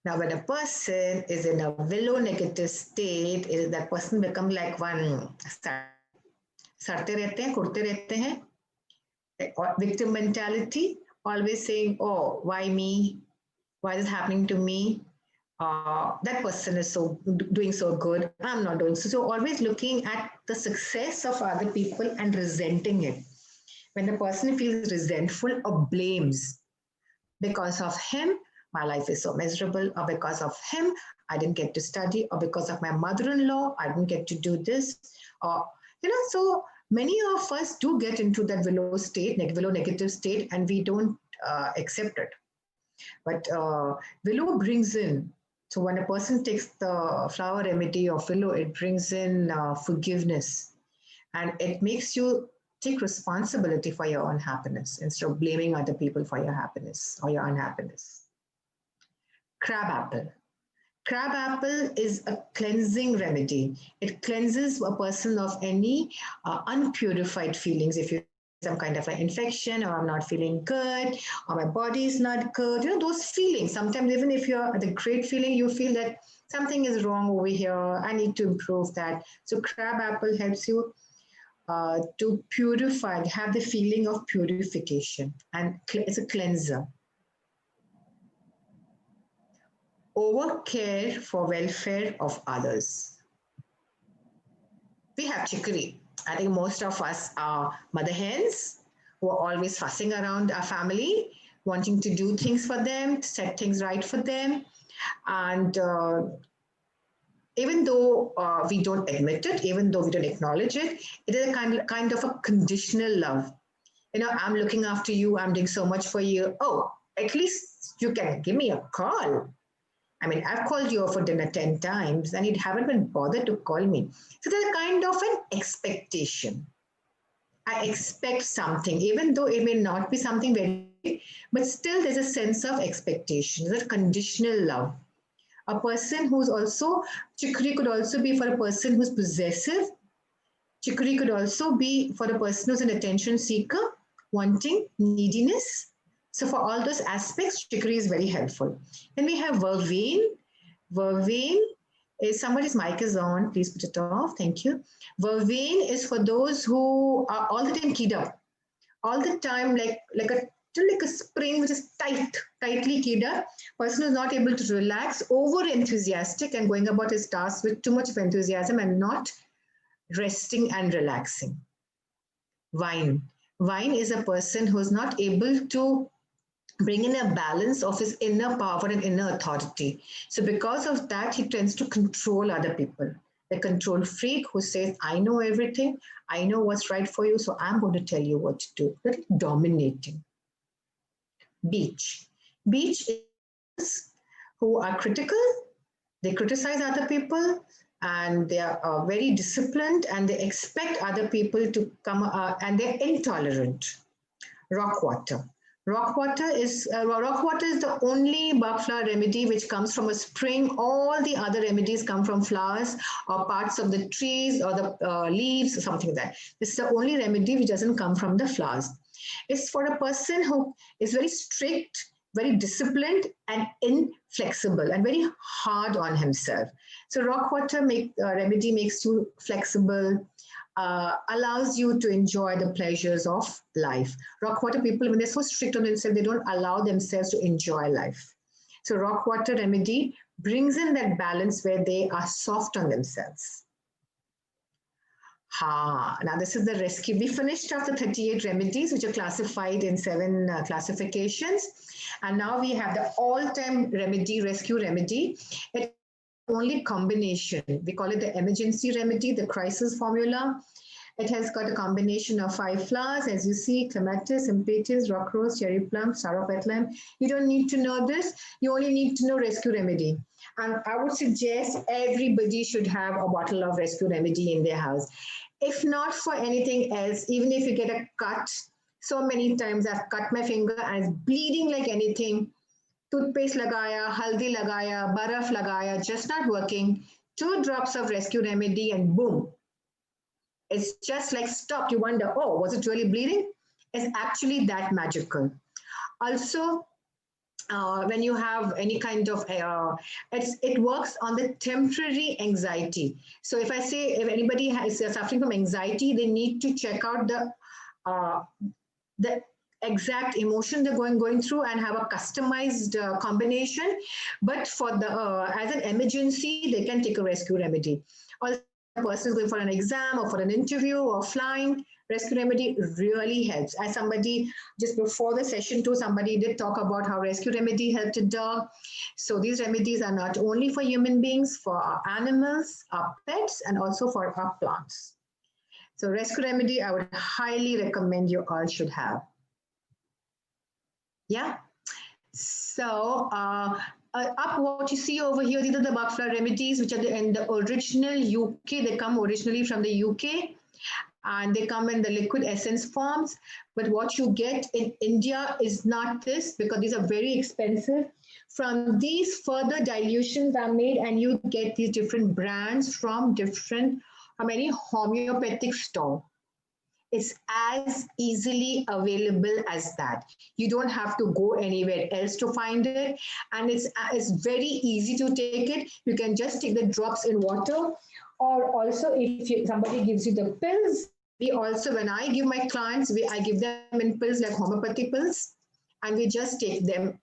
C: Now, when a person is in a willow negative state, that person become like one sarte rehte hain, kurte rehte hain. Victim mentality, always saying, oh, why me? Why is this happening to me? That person is doing so good. I'm not doing so. So always looking at the success of other people and resenting it. When the person feels resentful or blames, because of him, my life is so miserable, or because of him, I didn't get to study, or because of my mother-in-law, I didn't get to do this, or, so many of us do get into that willow state, willow negative state, and we don't accept it. But willow brings in, so when a person takes the flower remedy of willow, it brings in forgiveness, and it makes you take responsibility for your own happiness instead of blaming other people for your happiness or your unhappiness. Crabapple. Crabapple is a cleansing remedy. It cleanses a person of any unpurified feelings. If you have some kind of an infection, or I'm not feeling good, or my body is not good, those feelings. Sometimes even if you're at a great feeling, you feel that something is wrong over here. I need to improve that. So crabapple helps you to purify, have the feeling of purification, and it's a cleanser. Overcare for welfare of others. We have chicory. I think most of us are mother hens who are always fussing around our family, wanting to do things for them, to set things right for them. And even though we don't admit it, even though we don't acknowledge it, it is a kind of a conditional love. I'm looking after you, I'm doing so much for you. Oh, at least you can give me a call. I mean, I've called you for dinner 10 times and you haven't been bothered to call me. So there's a kind of an expectation. I expect something, even though it may not be something very big, but still there's a sense of expectation. There's a conditional love. A person who's also, chicory could also be for a person who's possessive. Chicory could also be for a person who's an attention seeker, wanting, neediness. So for all those aspects, chicory is very helpful. Then we have vervain. Vervain is, somebody's mic is on, please put it off, thank you. Vervain is for those who are all the time keyed up, all the time like a like a spring which is tightly keyed up. Person who's not able to relax, over enthusiastic and going about his tasks with too much of enthusiasm and not resting and relaxing. Wine. Wine is a person who is not able to bring in a balance of his inner power and inner authority. So because of that, he tends to control other people. The control freak who says, I know everything, I know what's right for you, so I'm going to tell you what to do. That's dominating. Beach. Beach is who are critical, they criticize other people, and they are very disciplined, and they expect other people to come, and they're intolerant. Rock water. Rock water is the only Bach flower remedy which comes from a spring. All the other remedies come from flowers or parts of the trees or the leaves or something like that. This is the only remedy which doesn't come from the flowers. It's for a person who is very strict, very disciplined and inflexible and very hard on himself. So rock water remedy makes you flexible, allows you to enjoy the pleasures of life. Rock water people, when they're so strict on themselves, they don't allow themselves to enjoy life. So rock water remedy brings in that balance where they are soft on themselves. Now this is the rescue. We finished off the 38 remedies, which are classified in 7 classifications. And now we have the all-time remedy, rescue remedy. It's only combination. We call it the emergency remedy, the crisis formula. It has got a combination of 5 flowers, as you see: clematis, impetus, rock rose, cherry plum, sauerkraut. You don't need to know this. You only need to know rescue remedy. And I would suggest everybody should have a bottle of rescue remedy in their house. If not for anything else, even if you get a cut, so many times I've cut my finger and it's bleeding like anything. Toothpaste lagaya, haldi lagaya, baraf lagaya, just not working. 2 drops of rescue remedy and boom. It's just like stopped. You wonder, oh, was it really bleeding? It's actually that magical. Also, when you have any kind of, it works on the temporary anxiety. So if I say, if anybody is suffering from anxiety, they need to check out the exact emotion they're going through and have a customized combination. But for the as an emergency, they can take a rescue remedy. Also, a person is going for an exam or for an interview or flying, rescue remedy really helps. As somebody just before the session too, somebody did talk about how rescue remedy helped a dog. So these remedies are not only for human beings, for our animals, our pets, and also for our plants. So rescue remedy, I would highly recommend you all should have. Yeah. So up what you see over here, these are the Bach Flower Remedies, which are in the original UK. They come originally from the UK. And they come in the liquid essence forms. But what you get in India is not this, because these are very expensive. From these, further dilutions are made, and you get these different brands from any homeopathic store. It's as easily available as that. You don't have to go anywhere else to find it. And it's very easy to take it. You can just take the drops in water, or also if somebody gives you the pills, we also, when I give my clients, I give them in pills like homeopathy pills, and we just take them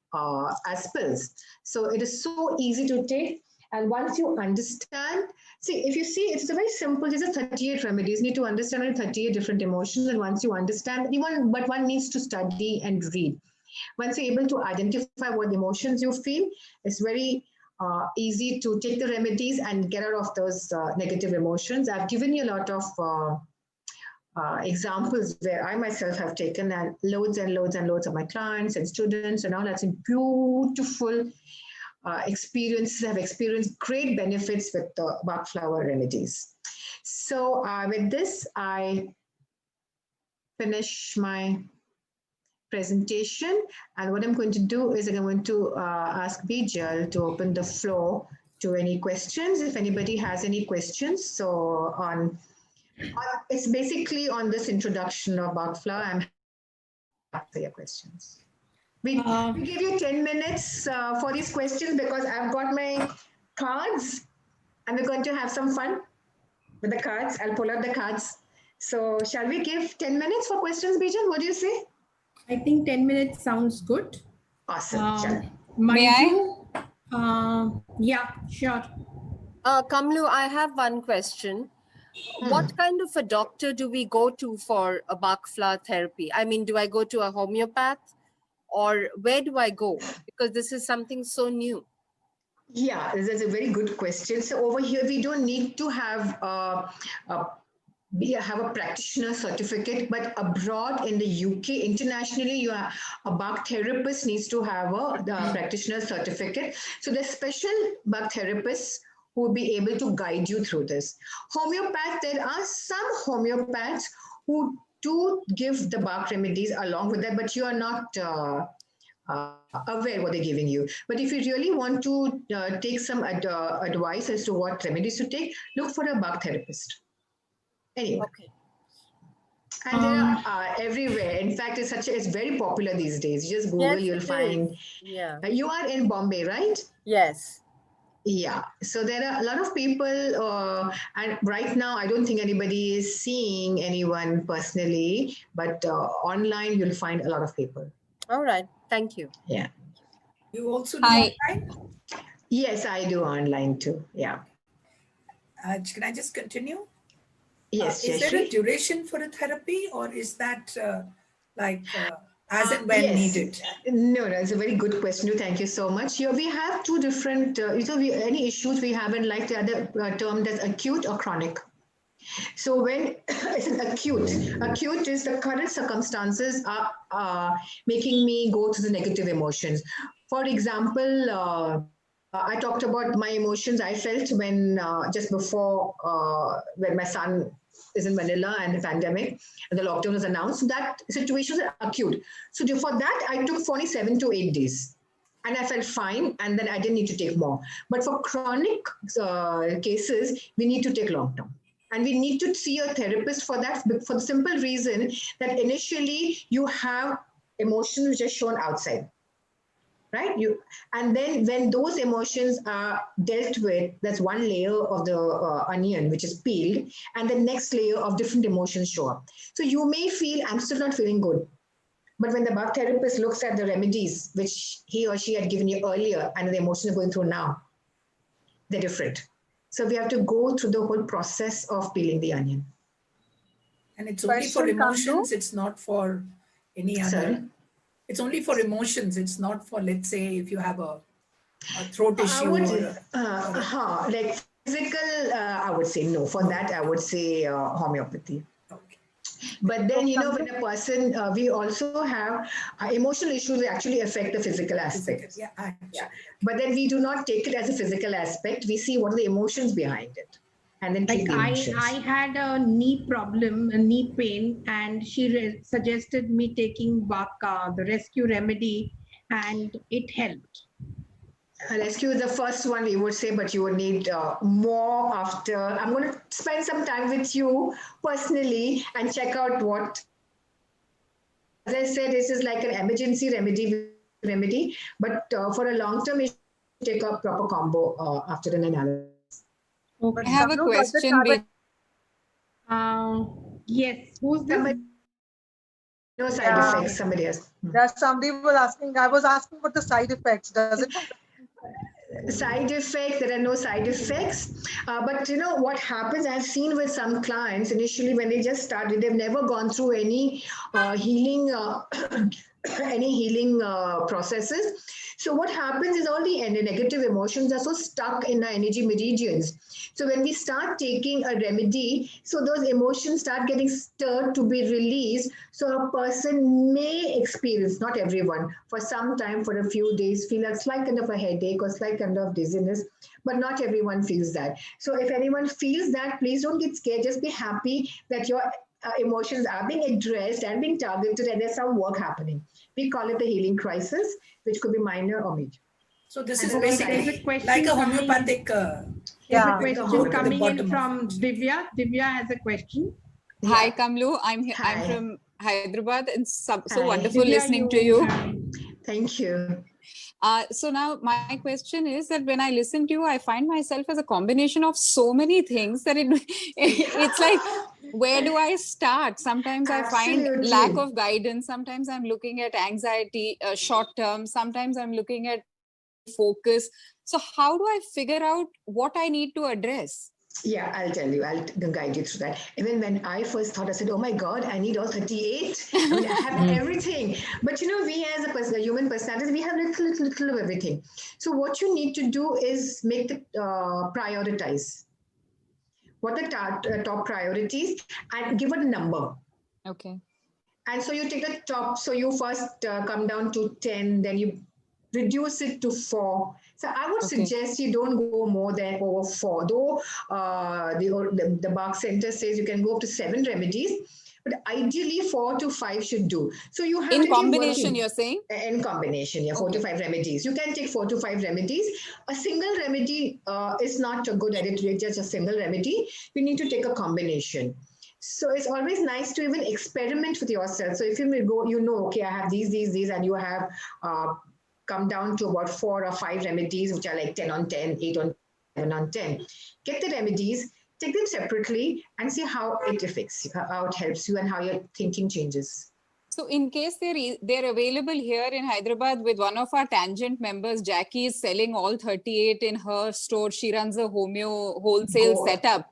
C: as pills. So it is so easy to take. And once you understand, see, if you see, it's a very simple, these are 38 remedies. You need to understand 38 different emotions. And once you understand, but one needs to study and read. Once you're able to identify what emotions you feel, it's very easy to take the remedies and get out of those negative emotions. I've given you a lot of examples where I myself have taken, and loads and loads and loads of my clients and students, and all that's in beautiful experiences, have experienced great benefits with the Bach Flower Remedies. So with this, I finish my presentation. And what I'm going to do is I'm going to ask Bijal to open the floor to any questions, if anybody has any questions. So it's basically on this introduction of Bach Flower. I'm happy to answer your questions. We give you 10 minutes for these questions because I've got my cards and we're going to have some fun with the cards. I'll pull out the cards. So shall we give 10 minutes for questions, Bijal? What do you say?
A: I think 10 minutes sounds good.
C: Awesome.
E: May
A: Manju, yeah, sure.
D: Kamlu, I have one question. What kind of a doctor do we go to for a Bach Flower therapy? I mean, do I go to a homeopath or where do I go? Because this is something so new.
C: Yeah, this is a very good question. So over here, we don't need to have we have a practitioner certificate, but abroad in the UK, internationally, you are a Bach therapist needs to have a practitioner certificate. So there's special Bach therapists who will be able to guide you through this. Homeopath, there are some homeopaths who do give the Bach remedies along with that, but you are not aware what they're giving you. But if you really want to take some advice as to what remedies to take, look for a Bach therapist. Anyway.
D: Okay.
C: And they are everywhere. In fact, it's very popular these days. You just Google,
D: Yes,
C: you'll
D: it
C: find.
D: is. Yeah.
C: You are in Bombay, right?
D: Yes.
C: Yeah. So there are a lot of people, and right now I don't think anybody is seeing anyone personally, but online you'll find a lot of people.
D: All right. Thank you.
C: Yeah.
E: You also do online?
C: Yes, I do online too. Yeah.
E: Can I just continue?
C: Yes.
E: Is there a duration for a therapy, or is that as and when
C: Yes.
E: needed?
C: No, it's a very good question. Thank you so much. Here we have two different, any issues we have in life, the other termed as acute or chronic. So when it's an acute is the current circumstances are making me go through the negative emotions. For example, I talked about my emotions I felt when just before when my son is in Manila and the pandemic and the lockdown was announced. So that situation was acute. So for that, I took 47 to 8 days. And I felt fine, and then I didn't need to take more. But for chronic cases, we need to take long term. And we need to see a therapist for that, for the simple reason that initially you have emotions which are shown outside, right? And then when those emotions are dealt with, that's one layer of the onion which is peeled, and the next layer of different emotions show up. So you may feel, I'm still not feeling good. But when the Bach therapist looks at the remedies which he or she had given you earlier and the emotions are going through now, they're different. So we have to go through the whole process of peeling the onion.
E: And it's only for emotions, it's not for any other.
C: Sorry?
E: It's only for emotions, it's not for, let's say, if you have a throat issue.
C: Like physical, I would say no. For that, I would say homeopathy.
E: Okay.
C: But then, when a person, we also have emotional issues that actually affect the physical aspect.
E: Yeah.
C: But then we do not take it as a physical aspect. We see what are the emotions behind it. And then
A: like I had a knee problem, a knee pain, and she suggested me taking Bach, the rescue remedy, and it helped.
C: Rescue is the first one we would say, but you would need more after. I'm going to spend some time with you personally and check out what. As I said, this is like an emergency remedy, but for a long term, you should take a proper combo after an analysis.
D: Okay.
F: I have a question.
A: Yes, who's this?
C: No side effects. Somebody else.
F: Somebody was asking. I was asking about the side effects. Does it?
C: Side effects, there are no side effects. But what happens, I've seen with some clients initially when they just started, they've never gone through any healing processes. So what happens is all the negative emotions are so stuck in the energy meridians. So when we start taking a remedy, so those emotions start getting stirred to be released. So a person may experience, not everyone, for some time, for a few days, feel a slight kind of a headache or slight kind of dizziness, but not everyone feels that. So if anyone feels that, please don't get scared. Just be happy that your emotions are being addressed and being targeted, and there's some work happening. We call it a healing crisis, which could be minor or major.
E: So this is basically like a homeopathic.
A: There's a question coming in from Divya. Divya has a question.
G: Hi, Kamlu. I'm from Hyderabad. It's so wonderful listening to you.
C: Thank you.
G: So now my question is that when I listen to you, I find myself as a combination of so many things that it's like where do I start? Sometimes I find
C: Absolutely.
G: lack of guidance. Sometimes I'm looking at anxiety short term. Sometimes I'm looking at focus. So how do I figure out what I need to address?
C: Yeah, I'll tell you. I'll guide you through that. Even when I first thought, I said, oh my God, I need all 38. I mean, I have everything. But we as a human personality, we have little of everything. So what you need to do is make the prioritize. What are the top priorities and give it a number.
G: Okay.
C: And so you take the top. So you first come down to 10, then you reduce it to 4. So I would suggest you don't go more than over 4. Though the Bach Center says you can go up to 7 remedies, but ideally 4 to 5 should do. So you have
G: in
C: to
G: combination, you're saying?
C: In combination, yeah, 4 to 5 remedies. You can take 4 to 5 remedies. A single remedy is not a good idea to take just a single remedy. You need to take a combination. So it's always nice to even experiment with yourself. So if you will go, okay, I have these, and you have come down to about 4 or 5 remedies, which are like 10 on 10, 8 on 7 on 10. Get the remedies, take them separately, and see how it affects you, how it helps you, and how your thinking changes.
G: So in case they're available here in Hyderabad with one of our Tangent members, Jackie is selling all 38 in her store. She runs a homeo wholesale setup.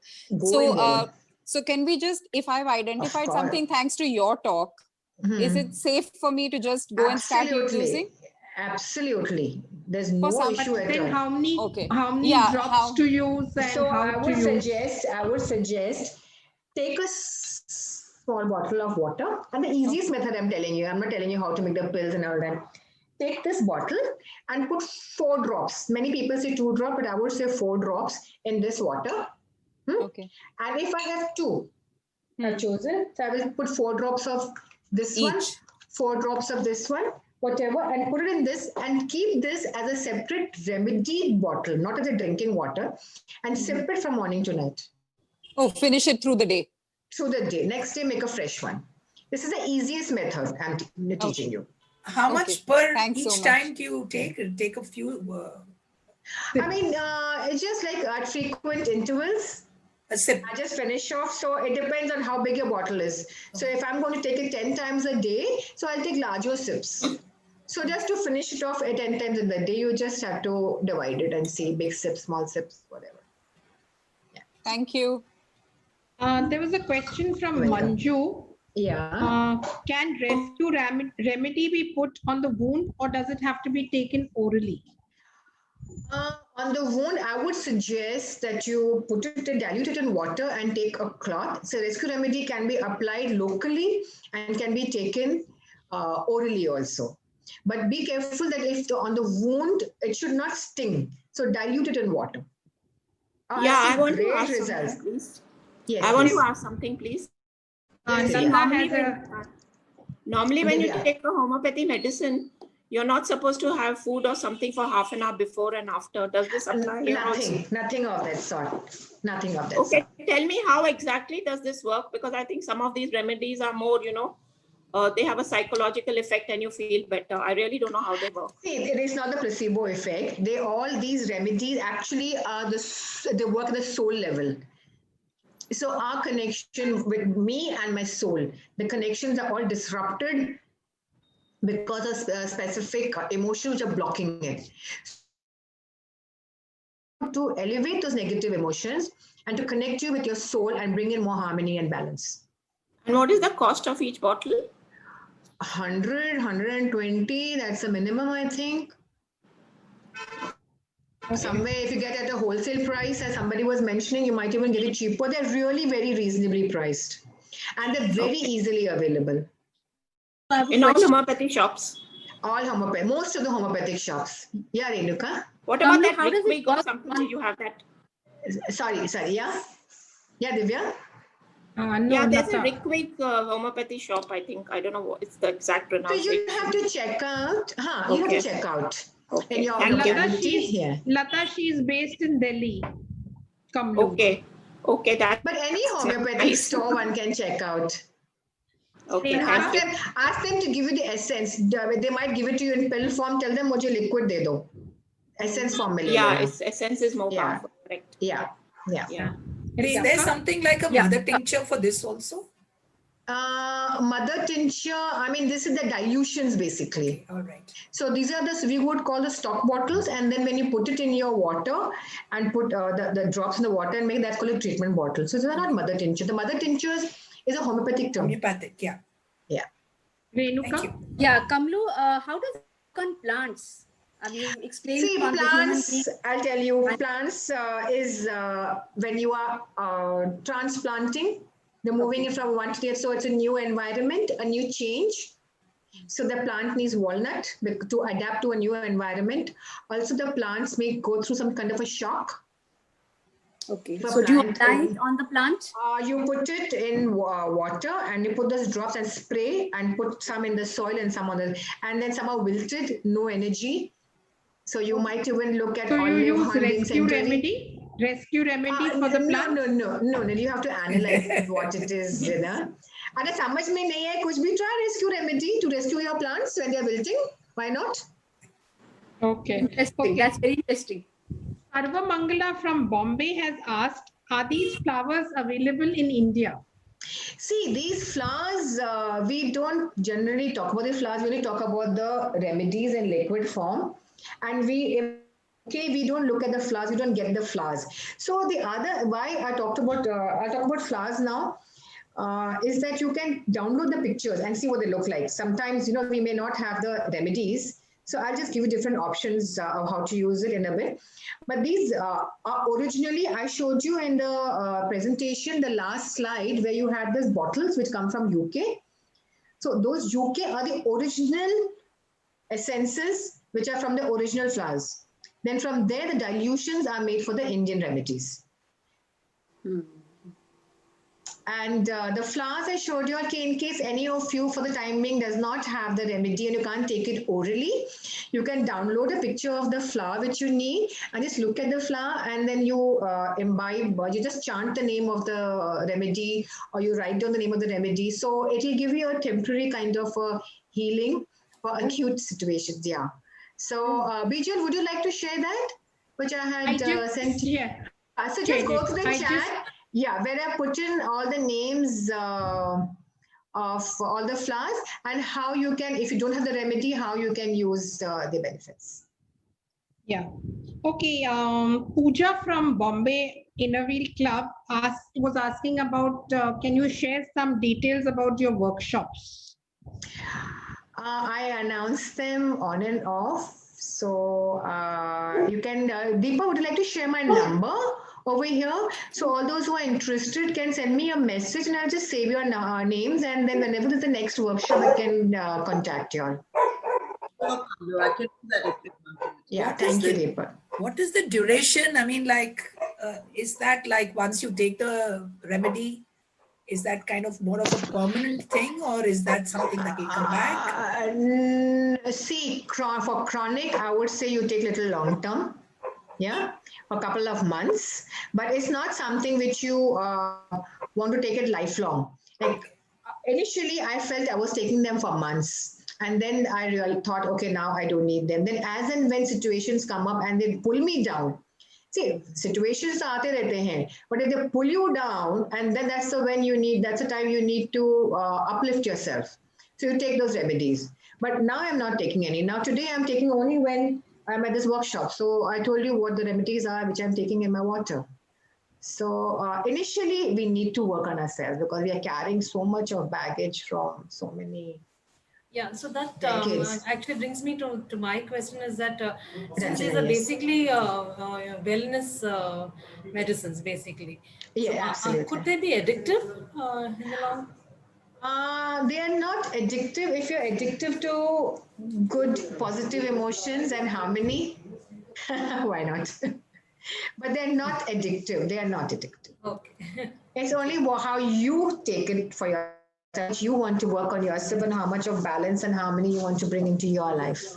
G: So can we just, if I've identified something thanks to your talk, is it safe for me to just go and start using?
C: Absolutely. There's no issue at all.
A: How many drops to use and
C: so
A: how
C: I would suggest take a small bottle of water. And the easiest method I'm telling you, I'm not telling you how to make the pills and all that. Take this bottle and put 4 drops. Many people say 2 drops, but I would say 4 drops in this water.
G: Okay.
C: And if I have 2, I've chosen, so I will put 4 drops of this one, 4 drops of this one, whatever, and put it in this and keep this as a separate remedy bottle, not as a drinking water, and sip it from morning to night.
G: Oh, finish it through the day.
C: Through the day. Next day, make a fresh one. This is the easiest method I'm teaching you.
E: How much per each time do you take? Take a few.
C: I mean, it's just like at frequent intervals.
E: A sip.
C: I just finish off. So it depends on how big your bottle is. So if I'm going to take it 10 times a day, so I'll take larger sips. So just to finish it off at 10 times in the day, you just have to divide it and see big sips, small sips, whatever.
G: Yeah. Thank you.
A: There was a question from Manju.
C: Yeah.
A: Can rescue remedy be put on the wound, or does it have to be taken orally?
C: On the wound, I would suggest that you put it and dilute it in water and take a cloth. So rescue remedy can be applied locally and can be taken orally also. But be careful that if on the wound, it should not sting. So dilute it in water.
H: I want to ask something, please.
C: Yes,
H: I want to ask something, please. Normally when you take a homeopathy medicine, you're not supposed to have food or something for half an hour before and after. Does this apply here also?
C: Nothing of that sort. Nothing of that sort.
H: Okay, tell me how exactly does this work? Because I think some of these remedies are more, they have a psychological effect and you feel better. I really don't know how they work.
C: See, it is not the placebo effect. These remedies actually are they work at the soul level. So our connection with me and my soul, the connections are all disrupted because of specific emotions which are blocking it. To elevate those negative emotions and to connect you with your soul and bring in more harmony and balance.
H: And what is the cost of each bottle?
C: 100, 120, that's the minimum, I think. Somewhere, if you get at a wholesale price, as somebody was mentioning, you might even get it cheaper. They're really very reasonably priced. And they're very easily available.
H: In all homeopathy shops?
C: All homeopathy, most of the homeopathic shops. Yeah, Renuka?
H: What about that Rick or something? Do you have that?
C: Sorry, yeah? Yeah, Divya?
H: No, there's a Rick homeopathy shop, I think. I don't know what it's the exact pronunciation.
C: So you have to check out. You have to check out.
H: Okay.
A: Lata, she is based in Delhi. Kamlu.
H: Okay, that.
C: But any homeopathic store one can check out.
H: Okay,
C: ask them to give you the essence. They might give it to you in pill form. Tell them, "Mujhe liquid de do." Essence form.
H: Yeah, essence is more powerful. Correct.
C: Yeah.
E: Is there
A: Renuka?
E: something like a mother tincture for this also?
C: Mother tincture, I mean, this is the dilutions basically.
E: All right.
C: So these are the, we would call the stock bottles, and then when you put it in your water and put the drops in the water and make, that's called a treatment bottle. So these are not mother tincture. The mother tinctures is a homeopathic term.
E: Homeopathic, yeah.
C: Yeah.
A: Renuka?
E: Thank you.
I: Yeah, Kamlu, how does it work on plants? Have you explained
C: See,
I: on the human
C: plants,
I: being?
C: I'll tell you, plants is when you are transplanting, they're moving it from one to the other. So it's a new environment, a new change. So the plant needs walnut to adapt to a new environment. Also, the plants may go through some kind of a shock.
I: Okay.
C: If a
I: So do you
C: plant-
I: apply it on the plant?
C: You put it in water and you put those drops and spray and put some in the soil and some on the, and then some are wilted, no energy. So you might even look at
A: So you
C: olive
A: use
C: hunting
A: rescue
C: century.
A: remedy? Rescue remedies for the plant?
C: No. You have to analyze what it is, you know. अगर समझ में नहीं है कुछ भी, try rescue remedy to rescue your plants when they are wilting. Why not?
A: Okay.
I: Interesting. That's very interesting.
A: Sarva Mangala from Bombay has asked, are these flowers available in India?
C: See, these flowers, we don't generally talk about the flowers. We only talk about the remedies in liquid form. And we don't look at the flowers. We don't get the flowers. So the other, why I talked about, I'll talk about flowers now, is that you can download the pictures and see what they look like. Sometimes, you know, we may not have the remedies. So I'll just give you different options of how to use it in a bit. But these are originally, I showed you in the presentation, the last slide where you had these bottles which come from UK. So those UK are the original essences which are from the original flowers. Then from there, the dilutions are made for the Indian remedies. And the flowers I showed you, in case any of you for the time being does not have the remedy and you can't take it orally, you can download a picture of the flower which you need and just look at the flower, and then you imbibe, you just chant the name of the remedy or you write down the name of the remedy. So it will give you a temporary kind of healing for acute situations. Yeah. So Bijal, would you like to share that? Which I had sent.
A: Yeah.
C: So just go to the chat. Yeah, where I put in all the names of all the flowers and how you can, if you don't have the remedy, how you can use the benefits.
A: Yeah. Okay. Pooja from Bombay Inner Wheel Club was asking about, can you share some details about your workshops?
C: I announce them on and off. So you can, Deepa, would you like to share my number over here? So all those who are interested can send me a message and I'll just save your names, and then whenever there's the next workshop, I can contact you all.
B: I can do that if you want.
C: Yeah, thank you, Deepa.
E: What is the duration? I mean, like, is that like once you take the remedy, is that kind of more of a permanent thing, or is that something that will come back?
C: See, for chronic, I would say you take little long term. Yeah, a couple of months, but it's not something which you want to take it lifelong. Like initially, I felt I was taking them for months, and then I really thought, okay, now I don't need them. Then as and when situations come up and they pull me down, see, situations aate rehte hain, but if they pull you down, and then that's the time you need to uplift yourself. So you take those remedies. But now I'm not taking any. Now today I'm taking only when I'm at this workshop. So I told you what the remedies are, which I'm taking in my water. So initially we need to work on ourselves because we are carrying so much of baggage from so many.
J: Yeah, so that
C: decades.
J: actually brings me to my question is that since
C: Ranjana,
J: these are
C: yes.
J: basically wellness medicines, basically.
C: Yeah,
J: So,
C: absolutely.
J: could they be addictive in the long?
C: They are not addictive. If you're addictive to good, positive emotions and harmony, why not? But they're not addictive. They are not addictive.
J: Okay.
C: It's only how you take it for yourself. You want to work on yourself and how much of balance and harmony you want to bring into your life.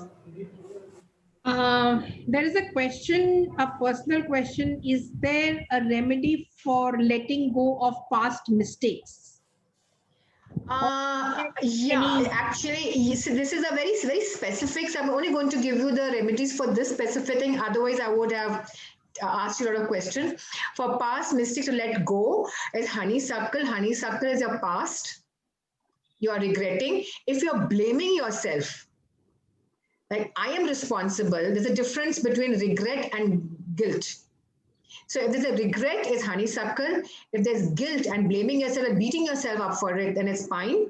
A: There is a question, a personal question. Is there a remedy for letting go of past mistakes?
C: Yeah, actually, you see, this is a very specific. So I'm only going to give you the remedies for this specific thing. Otherwise, I would have asked you a lot of questions. For past mistakes to let go is honeysuckle. Honeysuckle is your past. You are regretting. If you're blaming yourself, like I am responsible, there's a difference between regret and guilt. So if there's a regret, is honeysuckle. If there's guilt and blaming yourself and beating yourself up for it, then it's pine.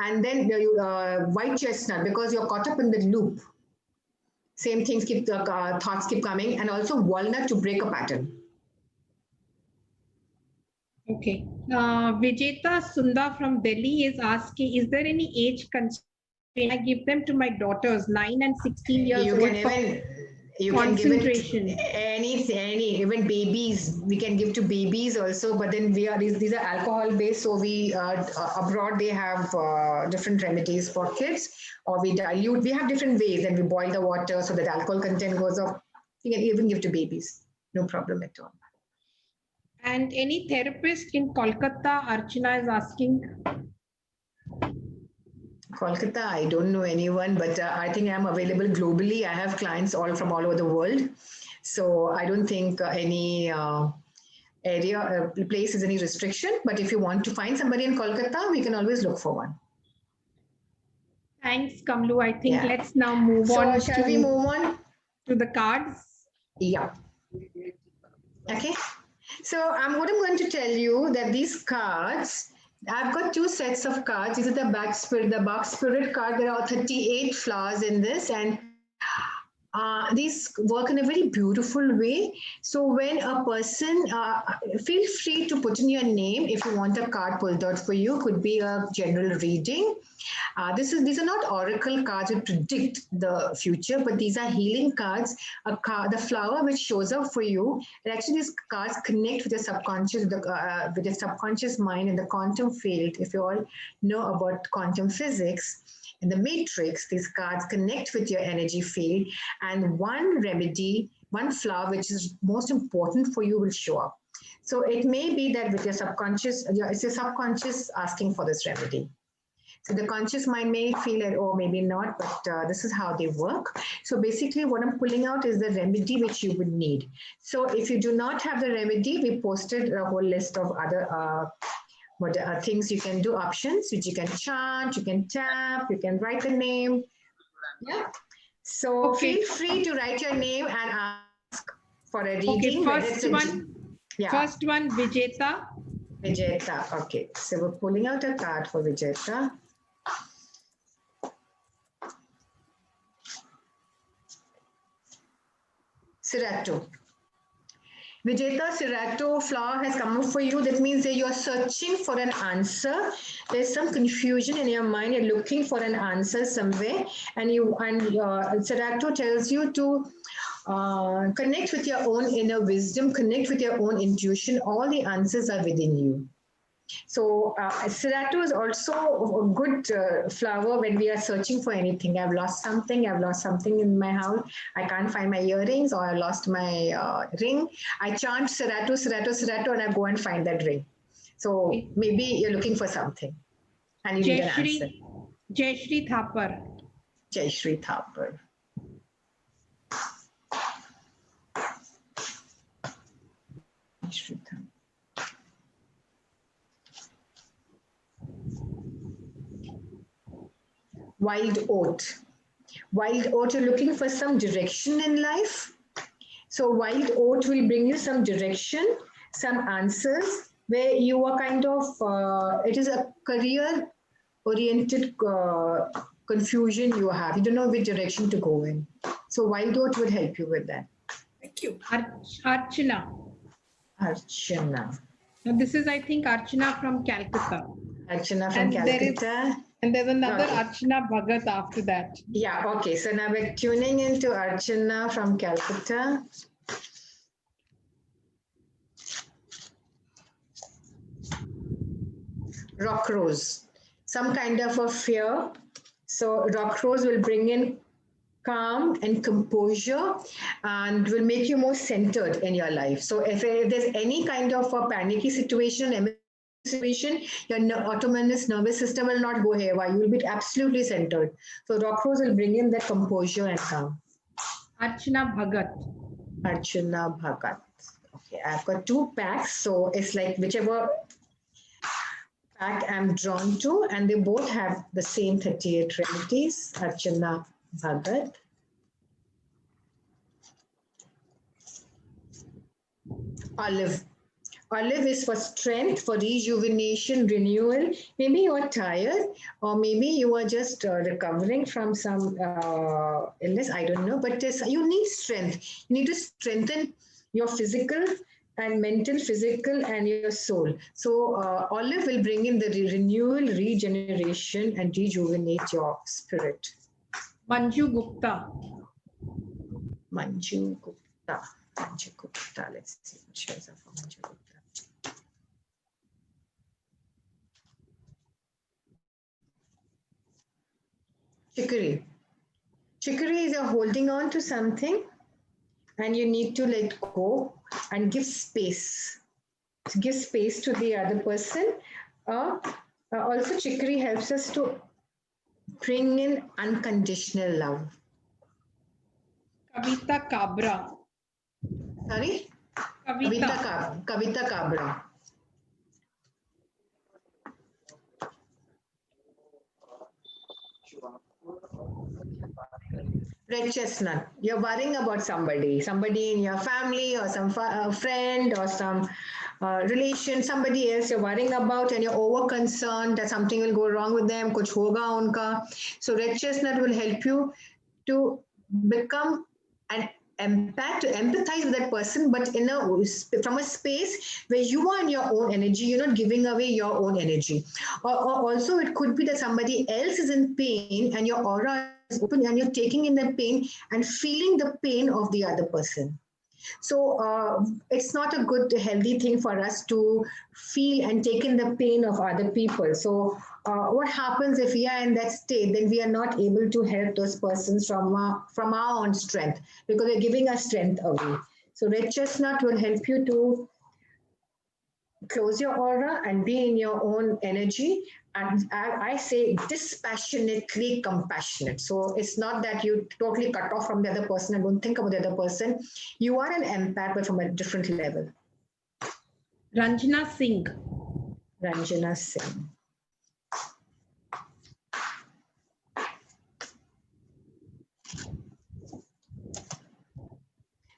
C: And then white chestnut, because you're caught up in the loop. Same things keep the thoughts keep coming, and also walnut to break a pattern.
A: Okay. Vijeta Sunda from Delhi is asking, is there any age constraint? I give them to my daughters, 9 and 16 years
C: You
A: old.
C: You can give it any even babies. We can give to babies also, but then these are alcohol based. So we abroad they have different remedies for kids, or we dilute. We have different ways, and we boil the water so that alcohol content goes off. You can even give to babies, no problem at all.
A: And any therapist in Kolkata, Archana is asking.
C: Kolkata, I don't know anyone, but I think I'm available globally. I have clients from all over the world. So I don't think any place is any restriction. But if you want to find somebody in Kolkata, we can always look for one.
A: Thanks, Kamlu. I think let's now move on.
C: So shall we move on
A: to the cards?
C: Yeah. Okay. So what I'm going to tell you that these cards, I've got 2 sets of cards. These are the Bach Spirit card. There are 38 flowers in this, and these work in a very beautiful way. So when a person, feel free to put in your name if you want a card pulled out for you. Could be a general reading. These are not oracle cards that predict the future, but these are healing cards. The flower which shows up for you, and actually these cards connect with your subconscious, with your subconscious mind in the quantum field. If you all know about quantum physics, in the matrix, these cards connect with your energy field, and one remedy, one flower which is most important for you will show up. So it may be that with your subconscious, it's your subconscious asking for this remedy. So the conscious mind may feel that, oh, maybe not, but this is how they work. So basically what I'm pulling out is the remedy which you would need. So if you do not have the remedy, we posted a whole list of other things you can do, options which you can chant, you can tap, you can write the name. Yeah. So feel free to write your name and ask for a reading.
A: Okay, first one, Vijeta.
C: Vijeta. Okay. So we're pulling out a card for Vijeta. Serato. Vijeta, Serato flower has come up for you. That means that you're searching for an answer. There's some confusion in your mind. You're looking for an answer somewhere, and Serato tells you to connect with your own inner wisdom, connect with your own intuition. All the answers are within you. So Serato is also a good flower when we are searching for anything. I've lost something in my house. I can't find my earrings, or I lost my ring. I chant Serato, Serato, Serato, and I go and find that ring. So maybe you're looking for something and you need an answer.
A: Jayashri Thapar.
C: Jayashri Thapar. Jayashri Thapar. Wild oat. Wild oat, you're looking for some direction in life. So wild oat will bring you some direction, some answers, where you are kind of, it is a career-oriented confusion you have. You don't know which direction to go in. So wild oat would help you with that.
E: Thank you.
A: Archana.
C: Archana.
A: Now this is, I think, Archana from Calcutta.
C: Archana from Calcutta.
A: And there's another Archana Bhagat after that.
C: Yeah, okay. So now we're tuning into Archana from Calcutta. Rock rose. Some kind of a fear. So rock rose will bring in calm and composure and will make you more centered in your life. So if there's any kind of a panicky situation, your autonomous nervous system will not go haywire. You will be absolutely centered. So rock rose will bring in that composure and calm.
A: Archana Bhagat.
C: Archana Bhagat. Okay, I've got 2 packs, so it's like whichever pack I'm drawn to, and they both have the same 38 remedies. Archana Bhagat. Olive. Olive is for strength, for rejuvenation, renewal. Maybe you are tired, or maybe you are just recovering from some illness. I don't know, but you need strength. You need to strengthen your physical and mental, physical, and your soul. So olive will bring in the renewal, regeneration, and rejuvenate your spirit.
A: Manju Gupta.
C: Manju Gupta. Manju Gupta. Let's see what shows up for Manju Gupta. Chicory. Chicory is a holding on to something and you need to let go and give space. Give space to the other person. Also, chicory helps us to bring in unconditional love.
A: Kavita Kabra.
C: Sorry? Kavita Kabra. Red chestnut. You're worrying about somebody in your family or some friend or some relation, somebody else you're worrying about, and you're over concerned that something will go wrong with them, kuch hoga unka. So red chestnut will help you to become an empath, to empathize with that person, but from a space where you are in your own energy, you're not giving away your own energy. Or also it could be that somebody else is in pain and your aura is open and you're taking in the pain and feeling the pain of the other person. So it's not a good, healthy thing for us to feel and take in the pain of other people. So what happens if we are in that state? Then we are not able to help those persons from our own strength, because they're giving us strength away. So red chestnut will help you to close your aura and be in your own energy. And I say dispassionately compassionate. So it's not that you totally cut off from the other person and don't think about the other person. You are an empath, but from a different level.
A: Ranjana Singh.
C: Ranjana Singh.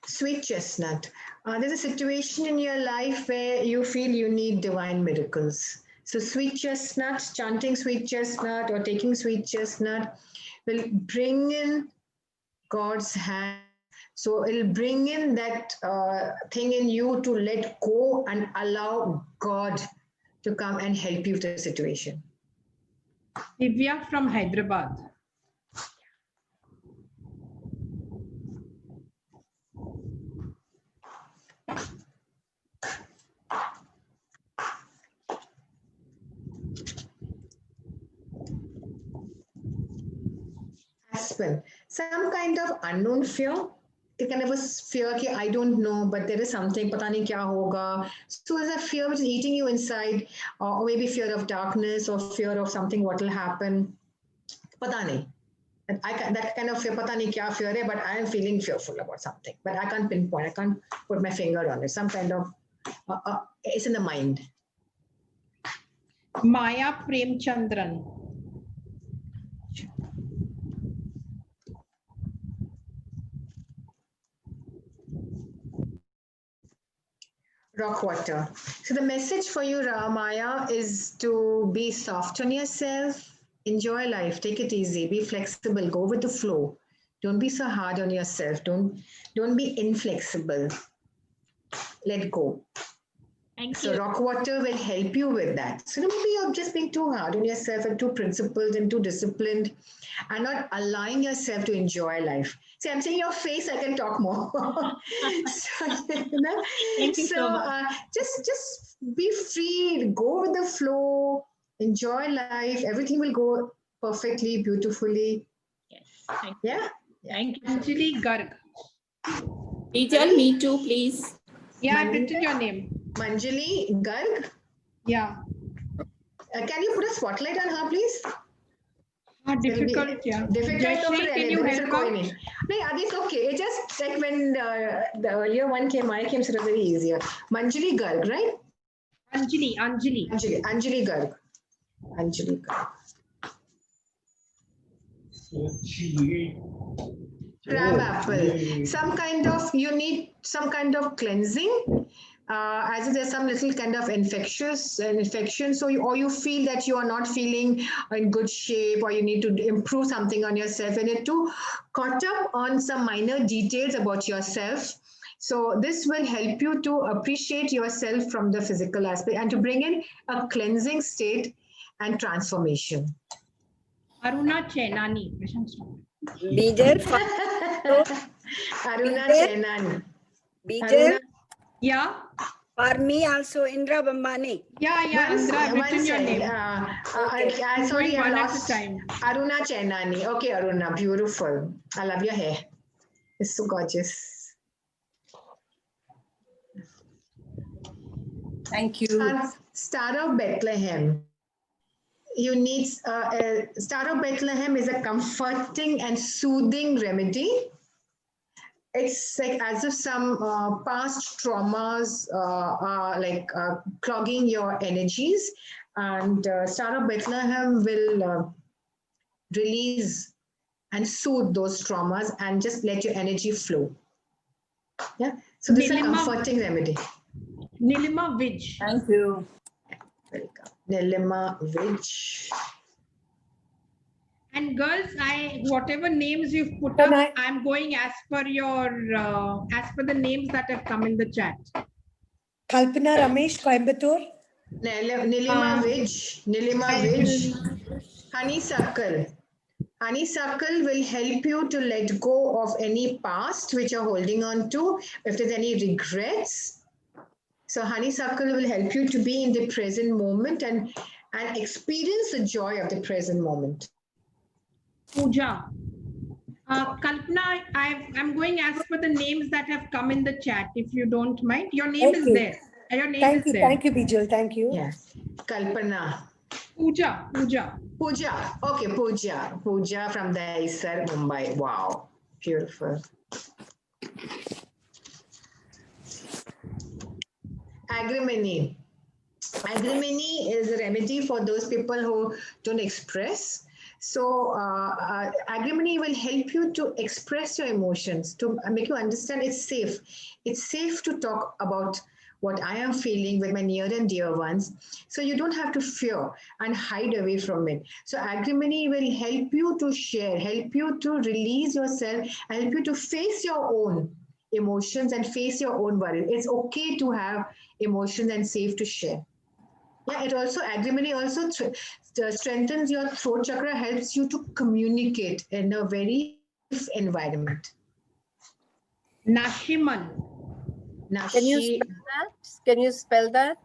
C: Sweet chestnut. There's a situation in your life where you feel you need divine miracles. So sweet chestnut, chanting sweet chestnut or taking sweet chestnut will bring in God's hand. So it'll bring in that thing in you to let go and allow God to come and help you with the situation.
A: Divya from Hyderabad.
C: Aspen, some kind of unknown fear. It kind of a fear that I don't know, but there is something, pata nahi kya hoga. So there's a fear which is eating you inside, or maybe fear of darkness or fear of something what will happen. Pata nahi. That kind of fear, pata nahi kya fear hai, but I am feeling fearful about something. But I can't pinpoint, I can't put my finger on it. Some kind of, it's in the mind.
A: Maya Premchandran.
C: Rock water. So the message for you, Ramaya, is to be soft on yourself, enjoy life, take it easy, be flexible, go with the flow. Don't be so hard on yourself. Don't be inflexible. Let go. So rock water will help you with that. So maybe you're just being too hard on yourself and too principled and too disciplined and not allowing yourself to enjoy life. See, I'm saying your face, I can talk more. Just be free, go with the flow, enjoy life. Everything will go perfectly, beautifully.
H: Yes. Thank
C: you. Yeah?
H: Thank you.
A: Anjali Garg.
H: Tell me too, please.
A: Yeah, I've written your name.
C: Manjali Garg?
A: Yeah.
C: Can you put a spotlight on her, please?
A: Difficult, yeah.
C: Difficult to
A: Jayashree, can you help out?
C: No, it's okay. It's just like when the earlier one came, I came, so it was very easier. Manjali Garg, right?
A: Anjali.
C: Anjali Garg. Anjali Garg. Crab apple. Some kind of, you need some kind of cleansing. As if there's some little kind of infection, so you feel that you are not feeling in good shape, or you need to improve something on yourself, and you need to caught up on some minor details about yourself. So this will help you to appreciate yourself from the physical aspect and to bring in a cleansing state and transformation.
A: Aruna Chenani.
K: Bijar.
C: Aruna Chenani.
K: Bijar.
A: Yeah.
K: For me also, Indra Bambani.
A: Yeah, Indra, I've written your name.
C: Sorry, I lost time. Aruna Chenani. Okay, Aruna, beautiful. I love your hair. It's so gorgeous.
D: Thank you.
C: Star of Bethlehem. You need Star of Bethlehem is a comforting and soothing remedy. It's like as if some past traumas are clogging your energies, and Star of Bethlehem will release and soothe those traumas and just let your energy flow. Yeah, so this is a comforting remedy.
A: Nilima Vij.
D: Thank you.
C: Welcome. Nilima Vij.
A: And girls, whatever names you've put up, I'm going as per the names that have come in the chat.
L: Kalpana Ramesh, Coimbatore.
C: Nilima Vij. Nilima Vij. Honeysuckle. Honeysuckle will help you to let go of any past which you're holding on to. If there's any regrets. So honeysuckle will help you to be in the present moment and experience the joy of the present moment.
A: Pooja. Kalpana, I'm going as per the names that have come in the chat, if you don't mind. Your name is there. Your name is there.
L: Thank you, Bijal. Thank you.
C: Yes. Kalpana.
A: Pooja.
C: Okay, Pooja. Pooja from Dahisar, Mumbai. Wow. Beautiful. Agrimony. Agrimony is a remedy for those people who don't express. So agrimony will help you to express your emotions, to make you understand it's safe. It's safe to talk about what I am feeling with my near and dear ones. So you don't have to fear and hide away from it. So agrimony will help you to share, help you to release yourself, help you to face your own emotions and face your own worries. It's okay to have emotions and safe to share. Yeah, it also, agrimony also strengthens your throat chakra, helps you to communicate in a very safe environment.
A: Nashiman.
D: Can you spell that?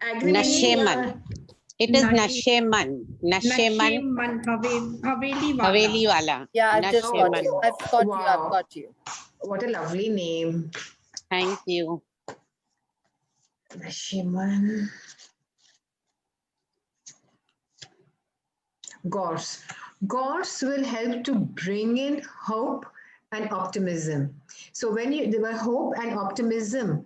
M: Nasheman. It is Nasheman. Nasheman. Haveli wala.
D: Yeah, I've just got you. I've got you.
C: What a lovely name.
M: Thank you.
C: Nasheman. Gorse. Gorse will help to bring in hope and optimism. So when there are hope and optimism,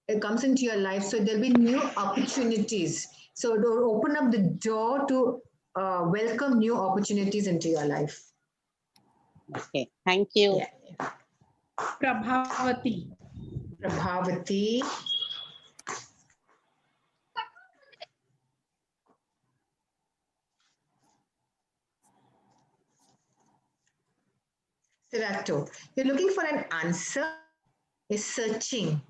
C: it comes into your life, so there'll be new opportunities. So it will open up the door to welcome new opportunities into your life.
M: Okay, thank you.
C: Yeah.
A: Prabhavati.
C: Prabhavati. Serato. You're looking for an answer, is searching.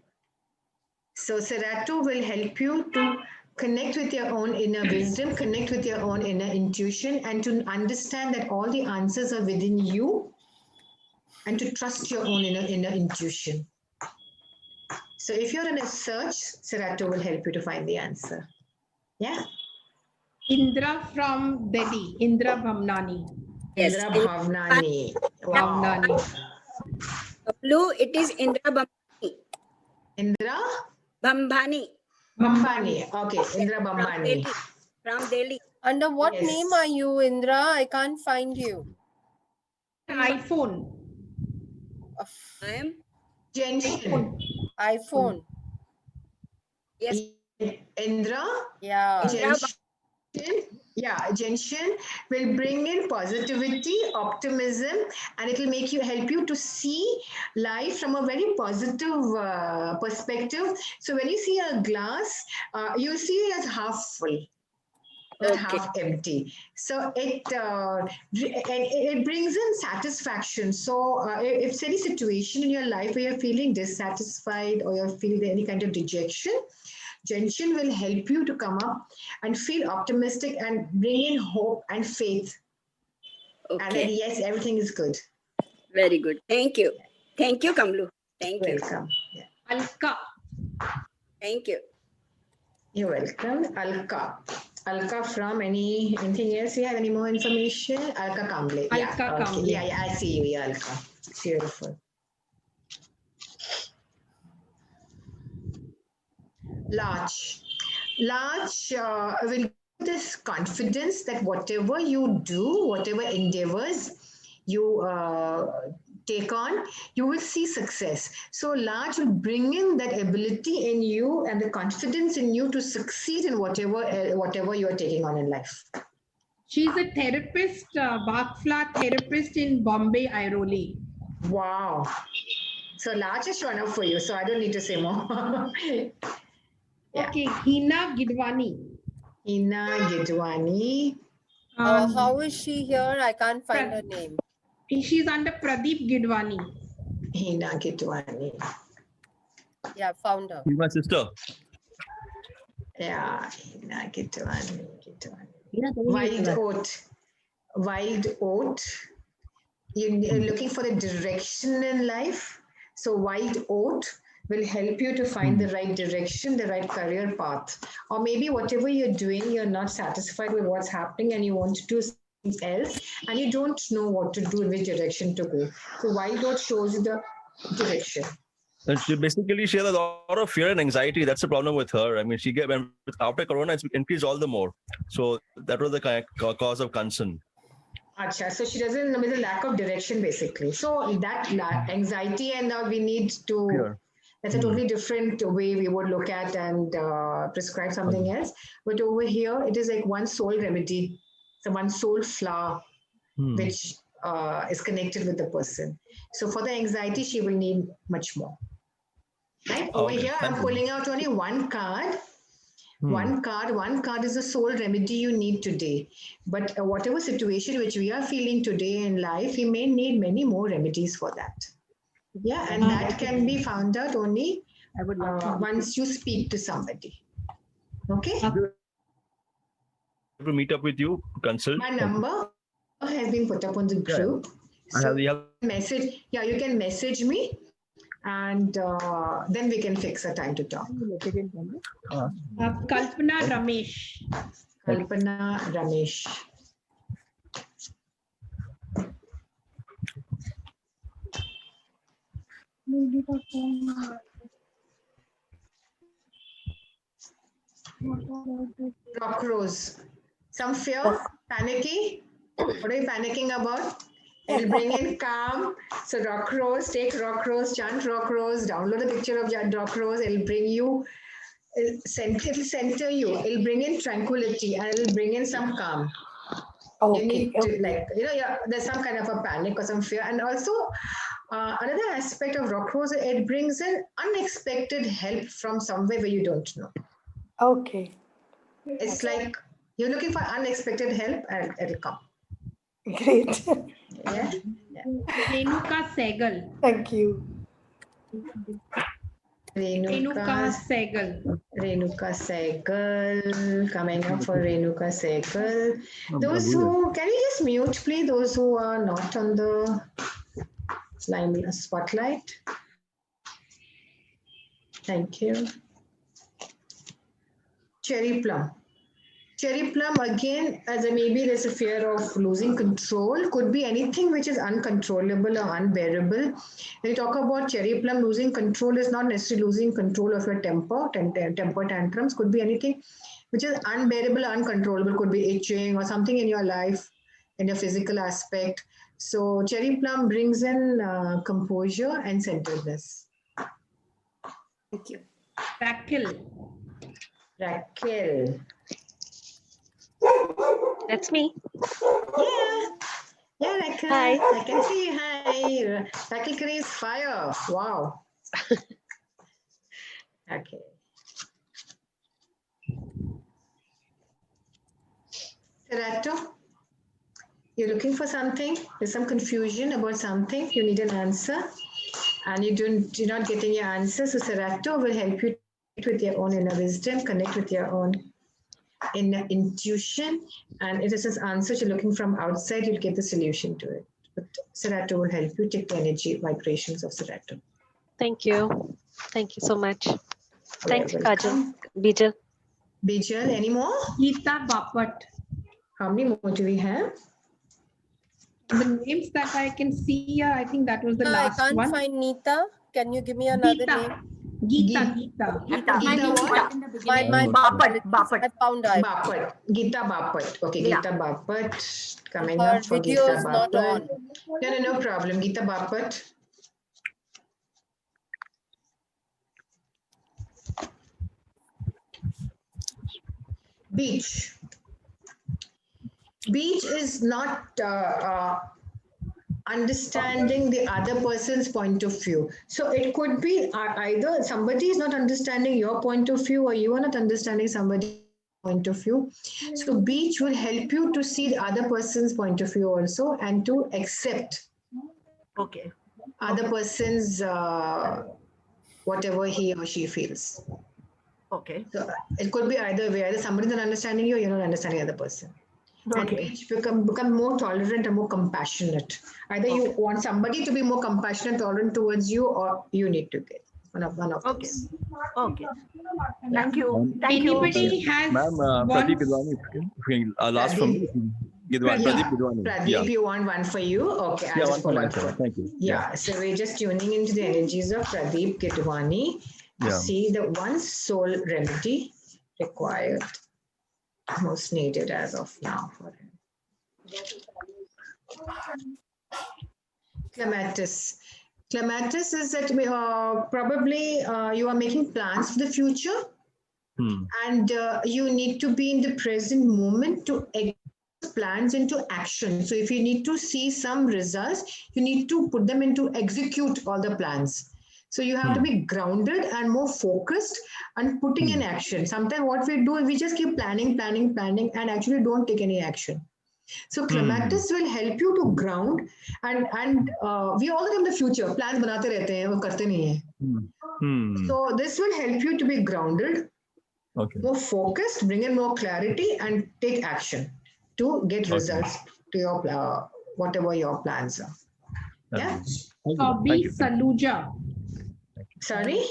C: So Serato will help you to connect with your own inner wisdom, connect with your own inner intuition, and to understand that all the answers are within you, and to trust your own inner intuition. So if you're in a search, Serato will help you to find the answer. Yeah.
A: Indra from Delhi. Indra Bhamnani.
K: Yes.
C: Indra Bhavnani. Wow.
A: Bhavnani.
K: Blue, it is Indra Bambani.
C: Indra?
K: Bambani.
C: Bambani. Okay, Indra Bambani.
K: From Delhi.
D: Under what
C: Yes.
D: name are you, Indra? I can't find you.
A: iPhone.
K: I am.
C: Gentian.
D: iPhone.
K: Yes.
C: Indra?
D: Yeah.
C: Gentian, yeah, Gentian will bring in positivity, optimism, and it will help you to see life from a very positive perspective. So when you see a glass, you see it as half full, not half empty. So it brings in satisfaction. So if it's any situation in your life where you're feeling dissatisfied or you're feeling any kind of dejection, Gentian will help you to come up and feel optimistic and bring in hope and faith. And then, yes, everything is good.
K: Very good. Thank you. Thank you, Kamlu. Thank you.
C: Welcome. Yeah.
A: Alka.
K: Thank you.
C: You're welcome. Alka. Alka from anything else? You have any more information? Alka Kamble. Yeah.
A: Alka
C: Okay.
A: Kamble.
C: Yeah, I see you. Yeah, Alka. Beautiful. Large will give this confidence that whatever you do, whatever endeavors you take on, you will see success. So large will bring in that ability in you and the confidence in you to succeed in whatever you are taking on in life.
A: She's a therapist, Bach Flower therapist in Bombay, Airoli.
C: Wow. So large is shown up for you, so I don't need to say more. Yeah.
A: Okay, Hina Gidwani.
C: Hina Gidwani.
D: How is she here? I can't find her name.
A: She's under Pradeep Gidwani.
C: Hina Gidwani.
D: Yeah, found her.
N: She's my sister.
C: Yeah, Hina Gidwani. Wild oat. You're looking for the direction in life. So wild oat will help you to find the right direction, the right career path. Or maybe whatever you're doing, you're not satisfied with what's happening and you want to do something else and you don't know what to do, in which direction to go. So wild oat shows you the direction.
N: And she has a lot of fear and anxiety. That's the problem with her. I mean, after Corona, it's increased all the more. So that was the cause of concern.
C: Acha, so she doesn't, with a lack of direction basically. So that anxiety and we need to... Fear. That's a totally different way we would look at and prescribe something else. But over here, it is like one soul remedy, so one soul flower, which is connected with the person. So for the anxiety, she will need much more. Right? Over here, I'm pulling out only one card. One card is the soul remedy you need today. But whatever situation which we are feeling today in life, we may need many more remedies for that. Yeah, and that can be found out only once you speak to somebody. Okay?
N: To meet up with you, consult.
C: My number has been put up on the group. So you can message me and then we can fix a time to talk.
A: Kalpana Ramesh.
C: Kalpana Ramesh. Rock rose. Some fear, panicky. What are you panicking about? It'll bring in calm. So rock rose, take rock rose, chant rock rose, download a picture of rock rose. It'll bring you, it'll center you. It'll bring in tranquility and it'll bring in some calm. Okay. You need to there's some kind of a panic or some fear. And also another aspect of rock rose, it brings in unexpected help from somewhere where you don't know.
L: Okay.
C: It's like you're looking for unexpected help and it'll come.
L: Great.
C: Yeah.
A: Renuka Segal.
L: Thank you.
A: Renuka Segal.
C: Renuka Segal. Coming up for Renuka Segal. Those who, can you just mute please, those who are not on the spotlight? Thank you. Cherry plum. Cherry plum, again, as maybe there's a fear of losing control, could be anything which is uncontrollable or unbearable. When you talk about cherry plum, losing control is not necessarily losing control of your temper tantrums, could be anything which is unbearable, uncontrollable, could be itching or something in your life, in your physical aspect. So cherry plum brings in composure and centeredness.
I: Thank you.
A: Raquel.
C: Raquel.
O: That's me.
C: Yeah, Raquel.
O: Hi.
C: I can see. Hi. Raquel carries fire. Wow. Okay. Serato, you're looking for something. There's some confusion about something. You need an answer, and you're not getting your answer. So Serato will help you with your own inner wisdom, connect with your own inner intuition, and if this is answer you're looking from outside, you'll get the solution to it. But Serato will help you take the energy vibrations of Serato.
O: Thank you. Thank you so much. Thanks,
C: You're
O: Kajal.
C: welcome.
O: Bijal.
C: Bijal, any more?
A: Geeta Bapat.
C: How many more do we have?
A: The names that I can see here, I think that was the last
D: I can't
A: one.
D: find Neeta. Can you give me another name?
A: Geeta.
D: My
L: Bapat.
D: I found I.
C: Bapat. Geeta Bapat. Okay,
L: Yeah.
C: Geeta Bapat. Coming
D: Her
C: up for
D: video
C: Geeta
D: is not
C: Bapat.
D: on.
C: No problem. Geeta Bapat. Beach. Beach is not understanding the other person's point of view. So it could be either somebody is not understanding your point of view or you are not understanding somebody's point of view. So beach will help you to see the other person's point of view also and to accept other person's whatever he or she feels.
L: Okay.
C: So it could be either way. Either somebody's not understanding you or you're not understanding the other person. And each become more tolerant and more compassionate. Either you want somebody to be more compassionate, tolerant towards you, or you need to get one of those.
L: Okay.
C: Yeah.
L: Thank you. Thank you.
A: Anybody has
N: Ma'am,
A: one?
N: Pradeep Gidwani, last from me. Pradeep Gidwani.
C: Pradeep, you want one for you? Okay, I'll
N: Yeah,
C: just
N: one for
C: pull out
N: myself.
C: one.
N: Thank you.
C: Yeah, so we're just tuning into the energies of Pradeep Gidwani to see the one soul remedy required, most needed as of now for him. Clematis. Clematis is that probably you are making plans for the future and you need to be in the present moment to plans into action. So if you need to see some results, you need to put them into execute all the plans. So you have to be grounded and more focused and putting in action. Sometimes what we do is we just keep planning and actually don't take any action. So clematis will help you to ground and we all in the future plans banate rehte hain, wo karte nahi hai. So this will help you to be grounded, more focused, bring in more clarity and take action to get results to your whatever your plans are. Yeah.
A: Sobby Saluja.
C: Sorry?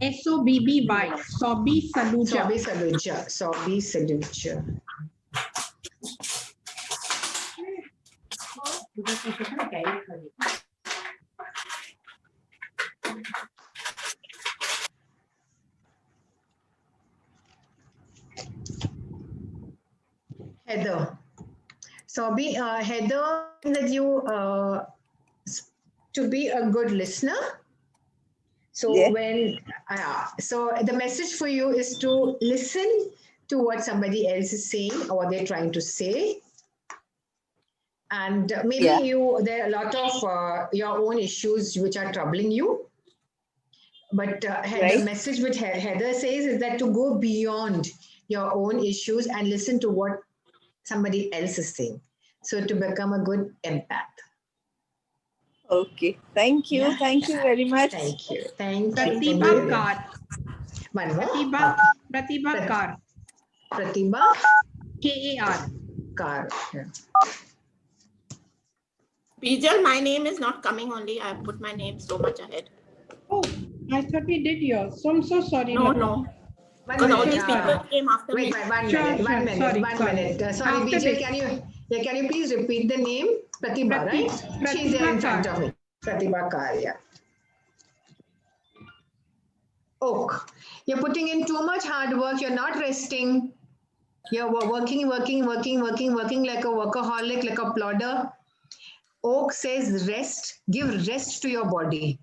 A: SOBBY. Sobby Saluja.
C: Sobby Saluja. Sobby Saluja. Heather. Sobby, Heather, that you to be a good listener. So when so the message for you is to listen to what somebody else is saying or what they're trying to say. And maybe there are a lot of your own issues which are troubling you. But the message which Heather says is that to go beyond your own issues and listen to what somebody else is saying. So to become a good empath.
P: Okay. Thank you.
C: Yeah.
P: Thank you very much.
C: Thank you. Thank
A: Pratibha
C: you.
A: Kar.
C: One more.
A: Pratibha Kar.
C: Pratibha
A: Kar.
C: Kar. Yeah.
H: Bijal, my name is not coming only. I put my name so much ahead.
A: Oh, I thought we did yours. So I'm so sorry.
H: No. Because all these people came after me.
C: One minute. Sorry, Bijal, can you please repeat the name? Pratibha, right? She's there in front of me. Pratibha Kar, yeah. Oak. You're putting in too much hard work. You're not resting. You're working like a workaholic, like a plodder. Oak says rest. Give rest to your body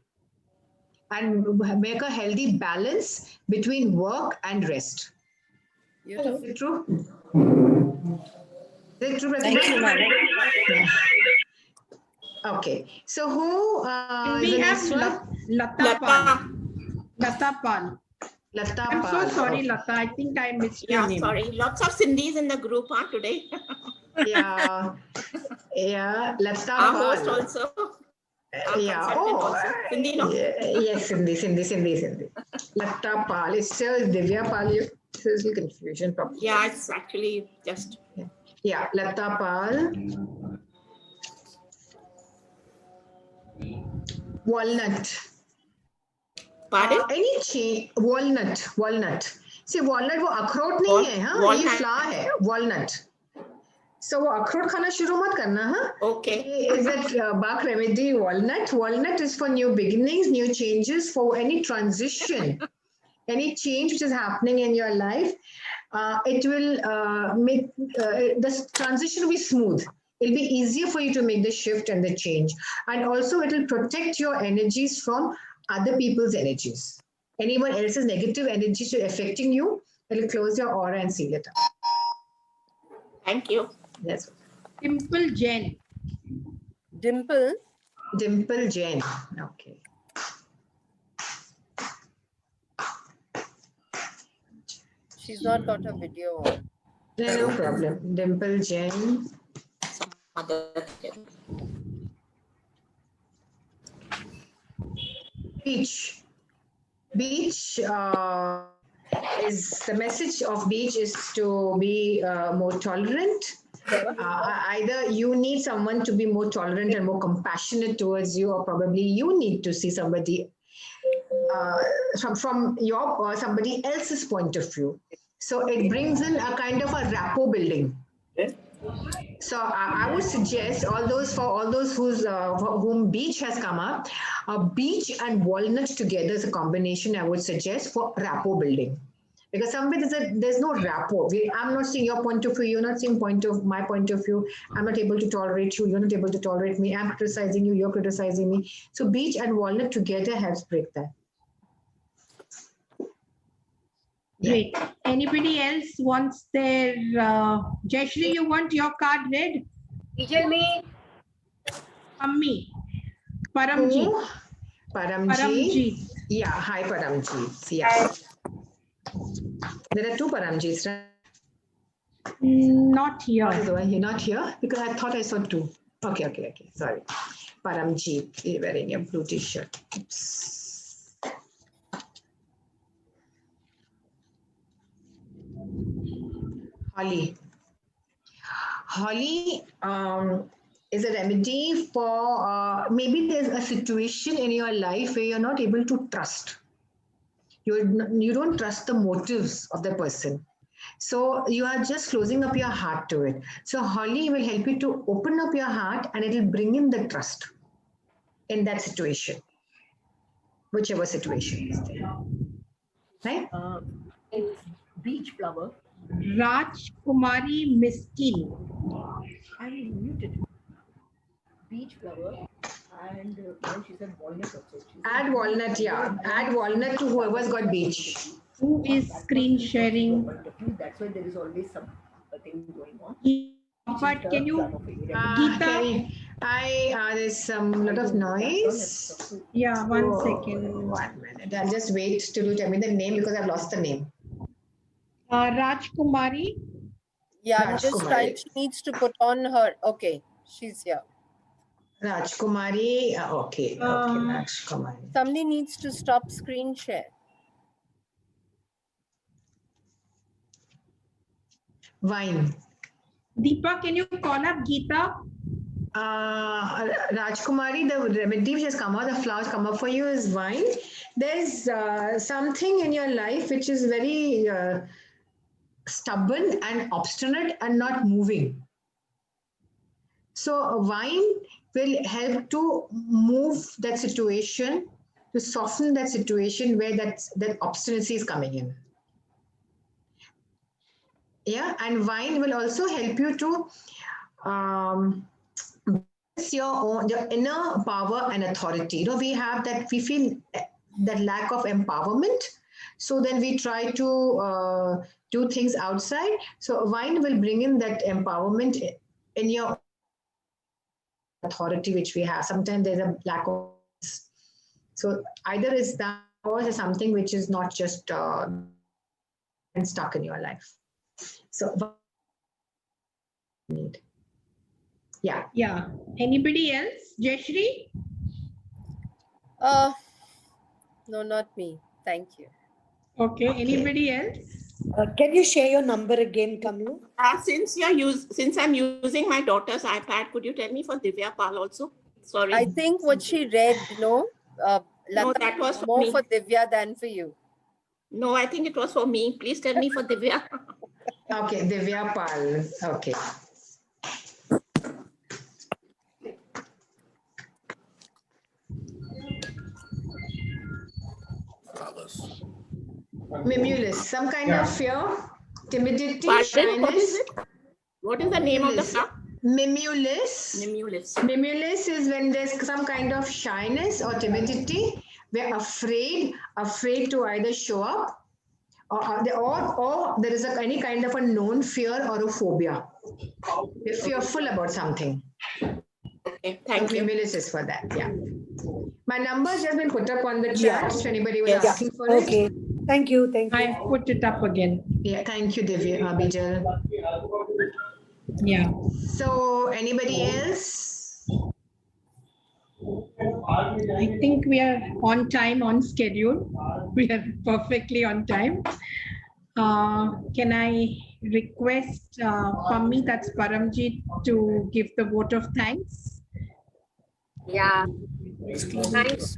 C: and make a healthy balance between work and rest.
D: Beautiful.
C: Is it true? Is it true,
G: Thank you, ma'am.
C: Yeah. Okay. So who is
A: we
C: the
A: have
C: next one?
A: Lata Pal. Lata Pal.
C: Lata
A: I'm
C: Pal.
A: so sorry,
C: Okay.
A: Lata. I think I missed your name.
H: Sorry. Lots of Sindhis in the group today.
C: Yeah. Yeah. Lata
H: Our
C: Pal.
H: host also. Our
C: Yeah.
H: consultant also. Sindhi, no?
C: Yes, Sindhi. Lata Pal. It's still Divya Pal. There's a confusion probably.
H: Yeah, it's actually just.
C: Yeah. Lata Pal. Walnut.
H: Pardon?
C: Any change? Walnut. See, walnut वो अखरोट नहीं है, हाँ, ये flower है, walnut. So वो अखरोट खाना शुरू मत करना, हाँ?
H: Okay.
C: Is it Bach remedy walnut? Walnut is for new beginnings, new changes, for any transition, any change which is happening in your life. It will make the transition will be smooth. It'll be easier for you to make the shift and the change. And also it will protect your energies from other people's energies. Anyone else's negative energies affecting you, it'll close your aura and seal it up.
H: Thank you.
C: Yes.
A: Dimple Jain.
D: Dimple?
C: Dimple Jain. Okay.
D: She's not got a video on.
C: No problem. Dimple Jain. Beach. Beach is the message of beach is to be more tolerant. Either you need someone to be more tolerant and more compassionate towards you, or probably you need to see somebody from your somebody else's point of view. So it brings in a kind of a rapport building. So I would suggest for all those for whom beach has come up, beach and walnut together is a combination I would suggest for rapport building. Because somewhere there's no rapport. I'm not seeing your point of view. You're not seeing my point of view. I'm not able to tolerate you. You're not able to tolerate me. I'm criticizing you. You're criticizing me. So beach and walnut together helps break that.
A: Great. Anybody else wants their Jayashri, you want your card read?
K: Vijay,
A: Ammi. Paramji.
C: Paramji. Yeah, hi Paramji. Yeah. There are two Paramjis, right?
A: Not here.
C: You're not here? Because I thought I saw two. Okay. Sorry. Paramji, wearing a blue t-shirt. Oops. Holly. Holly is a remedy for maybe there's a situation in your life where you're not able to trust. You don't trust the motives of the person. So you are just closing up your heart to it. So Holly will help you to open up your heart and it will bring in the trust in that situation, whichever situation is there. Right?
L: It's beach flower.
A: Raj Kumari Miskin.
L: I'm muted. Beach flower. And then she said walnut also.
C: Add walnut, yeah. Add walnut to whoever's got beach.
A: Who is screen sharing?
L: That's why there is always some thing going on.
A: But can you, Geeta?
C: There's some lot of noise.
A: Yeah, one second.
C: 1 minute. I'll just wait till you tell me the name because I've lost the name.
A: Raj Kumari.
D: Yeah, I'm just trying. She needs to put on her. Okay, she's here.
C: Rajkumari. Okay, Rajkumari.
D: Somebody needs to stop screen share.
C: Wine.
A: Deepa, can you call up Geeta?
C: Rajkumari, the remedy which has come out, the flowers come up for you is wine. There's something in your life which is very stubborn and obstinate and not moving. So wine will help to move that situation to soften that situation where that obstinacy is coming in. Yeah, and wine will also help you to balance your inner power and authority. You know, we have that, we feel that lack of empowerment. So then we try to do things outside. So wine will bring in that empowerment in your authority, which we have. Sometimes there's a lack of. So either is that or is something which is not just stuck in your life. So need. Yeah.
A: Yeah. Anybody else? Jayashri?
D: No, not me. Thank you.
A: Okay. Anybody else?
Q: Can you share your number again, Kamlu?
H: Since I'm using my daughter's iPad, could you tell me for Divya Pal also? Sorry.
D: I think what she read,
H: No, that was for
D: more
H: me.
D: for Divya than for you.
H: No, I think it was for me. Please tell me for Divya.
C: Okay, Divya Pal. Okay. Mimulus, some kind of fear, timidity, shyness.
H: What is it? What is the name of the flower?
C: Mimulus.
H: Mimulus.
C: Mimulus is when there's some kind of shyness or timidity. We're afraid to either show up, or there is any kind of a known fear or a phobia. We're fearful about something.
H: Okay, thank you.
C: Mimulus is for that. Yeah. My numbers have been put up on the chat. If anybody was asking for
Q: Okay.
C: it.
Q: Thank you. Thank you.
A: I put it up again.
C: Yeah. Thank you, Divya. Bijal.
A: Yeah.
C: So anybody else?
A: I think we are on time, on schedule. We are perfectly on time. Can I request Pammi, that's Paramjit, to give the vote of thanks?
I: Yeah. Thanks.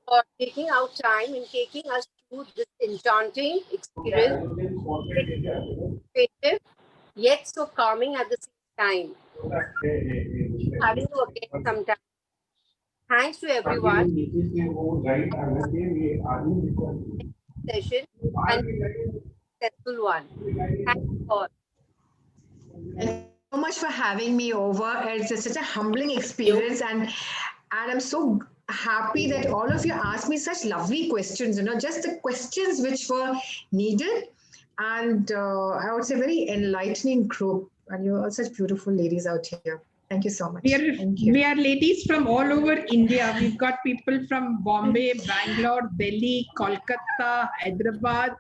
I: For taking out time and taking us through this enchanting experience, yet so calming at the same time. Having to again sometime. Thanks to everyone. Session and successful one. Thank you all.
C: Thank you so much for having me over. It's such a humbling experience, and I'm so happy that all of you asked me such lovely questions. You know, just the questions which were needed, and I would say very enlightening group. And you're all such beautiful ladies out here. Thank you so much.
A: We are ladies from all over India. We've got people from Bombay, Bangalore, Delhi, Kolkata, Hyderabad.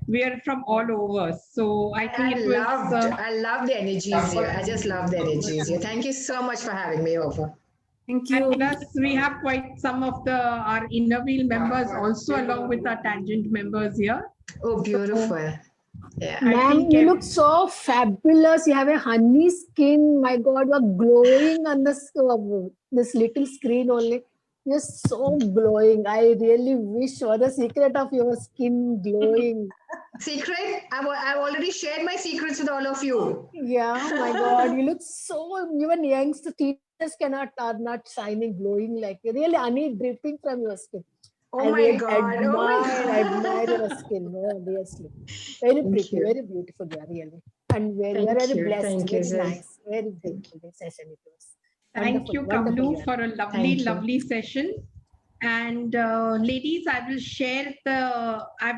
A: We are from all over. So I think
C: I love the energies here. I just love the energies here. Thank you so much for having me over.
A: Thank you. And plus, we have quite some of our inner wheel members also along with our tangent members here.
C: Oh, beautiful. Yeah.
Q: Ma'am, you look so fabulous. You have a honey skin. My God, you are glowing on this little screen only. You're so glowing. I really wish for the secret of your skin glowing.
C: Secret? I've already shared my secrets with all of you.
Q: Yeah, my God, you look so, even youngsters, teenagers are not shining, glowing like really honey dripping from your skin.
C: Oh my God.
Q: Admire your skin, obviously. Very pretty, very beautiful, really. And very blessed, very nice, very beautiful session it was.
A: Thank you, Kamlu, for a lovely session. And ladies, I've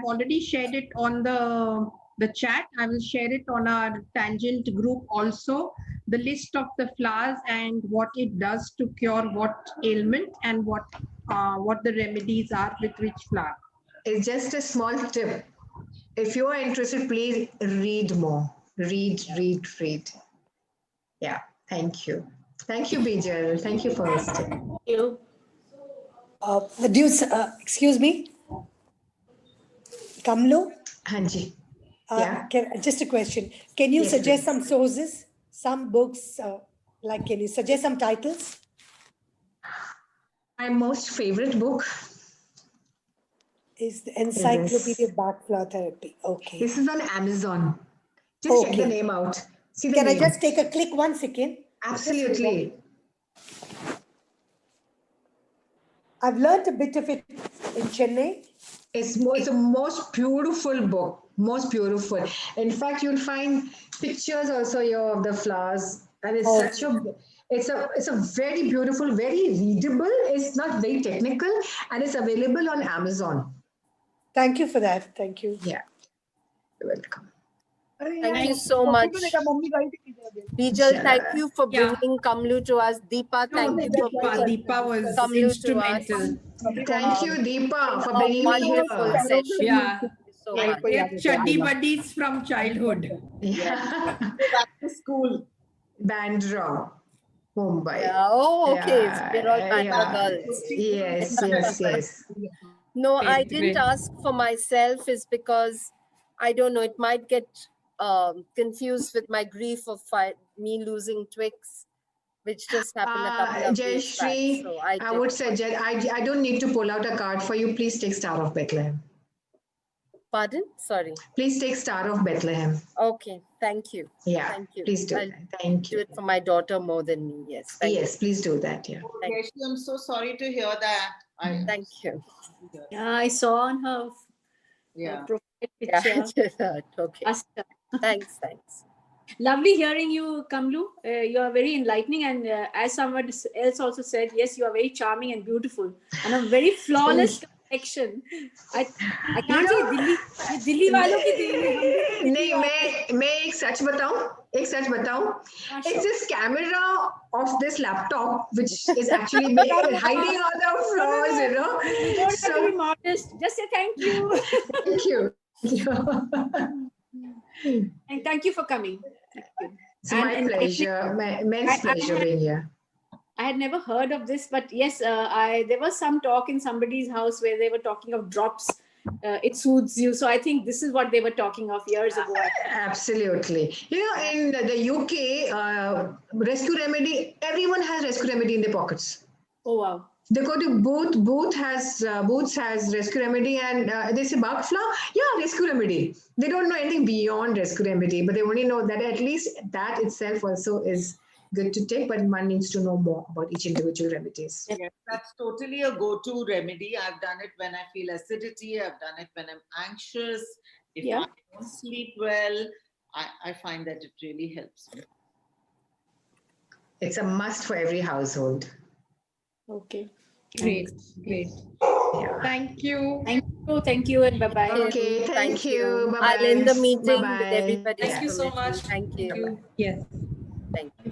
A: already shared it on the chat. I will share it on our tangent group also, the list of the flowers and what it does to cure what ailment and what the remedies are with which flower.
C: It's just a small tip. If you are interested, please read more. Read. Yeah, thank you. Thank you, Bijal. Thank you for hosting.
H: Thank you.
Q: Excuse me, Kamlu?
C: Hanji. Yeah.
Q: Just a question. Can you suggest some sources, some books? Can you suggest some titles?
C: My most favorite book
Q: is the Encyclopedia of Bach Flower Therapy. Okay.
C: This is on Amazon. Just check the name out.
Q: Can I just take a click 1 second?
C: Absolutely.
R: I've learned a bit of it in Chennai.
C: It's the most beautiful book, most beautiful. In fact, you'll find pictures also here of the flowers, and it's it's a very beautiful, very readable. It's not very technical, and it's available on Amazon.
R: Thank you for that. Thank you.
C: Yeah, you're welcome.
D: Thank you so much. Bijal, thank you for bringing Kamlu to us. Deepa, thank you for bringing
A: Deepa was
D: Kamlu
A: instrumental.
D: to us.
C: Thank you, Deepa, for
D: A
C: bringing me here.
D: wonderful session.
A: Yeah.
D: Thank you so much.
A: We're chuddy buddies from childhood.
C: Yeah.
B: Back to school.
C: Bandra, Mumbai.
D: Yeah. Oh, okay.
C: Yeah,
D: We're all Bandra girls.
C: Yes.
D: No, I
A: Great,
D: didn't
A: great.
D: ask for myself is because I don't know, it might get confused with my grief of me losing Twix, which just happened a couple of weeks back.
C: Jayashree,
D: So
C: I would suggest, I don't need to pull out a card for you. Please take Star of Bethlehem.
D: Pardon? Sorry.
C: Please take Star of Bethlehem.
D: Okay. Thank you.
C: Yeah,
D: Thank you.
C: please do
D: I'll
C: that. Thank you.
D: do it for my daughter more than me. Yes. Thank
C: Yes, please do that. Yeah.
B: Jayashree, I'm so sorry to hear that.
D: Thank you.
L: Yeah, I saw on her profile picture.
D: Okay.
L: Asta.
D: Thanks.
L: Lovely hearing you, Kamlu. You are very enlightening, and as someone else also said, yes, you are very charming and beautiful, and a very flawless complexion. I can't say Delhi वालों की
C: नहीं मैं एक सच बताऊं it's this camera of this laptop which is actually hiding all the flaws, you know.
L: You don't have to be modest. Just say thank you.
C: Thank you.
L: And thank you for coming. Thank you.
C: It's my pleasure, immense pleasure being here.
L: I had never heard of this, but yes, there was some talk in somebody's house where they were talking of drops. It soothes you. So I think this is what they were talking of years ago.
C: Absolutely. You know, in the UK, rescue remedy, everyone has rescue remedy in their pockets.
L: Oh, wow.
C: They go to Boots has rescue remedy, and they say Bach Flower, yeah, rescue remedy. They don't know anything beyond rescue remedy, but they only know that at least that itself also is good to take, but one needs to know more about each individual remedies.
B: Yes, that's totally a go-to remedy. I've done it when I feel acidity. I've done it when I'm anxious. If I don't sleep well, I find that it really helps me.
C: It's a must for every household.
L: Okay.
A: Great.
C: Yeah.
A: Thank you.
L: Thank you, and bye-bye.
C: Okay, thank you. Bye-bye.
D: I'll end the meeting
C: Bye-bye.
D: with everybody's
J: Thank you so
D: permission.
J: much.
D: Thank you.
A: Yes.
D: Thank you.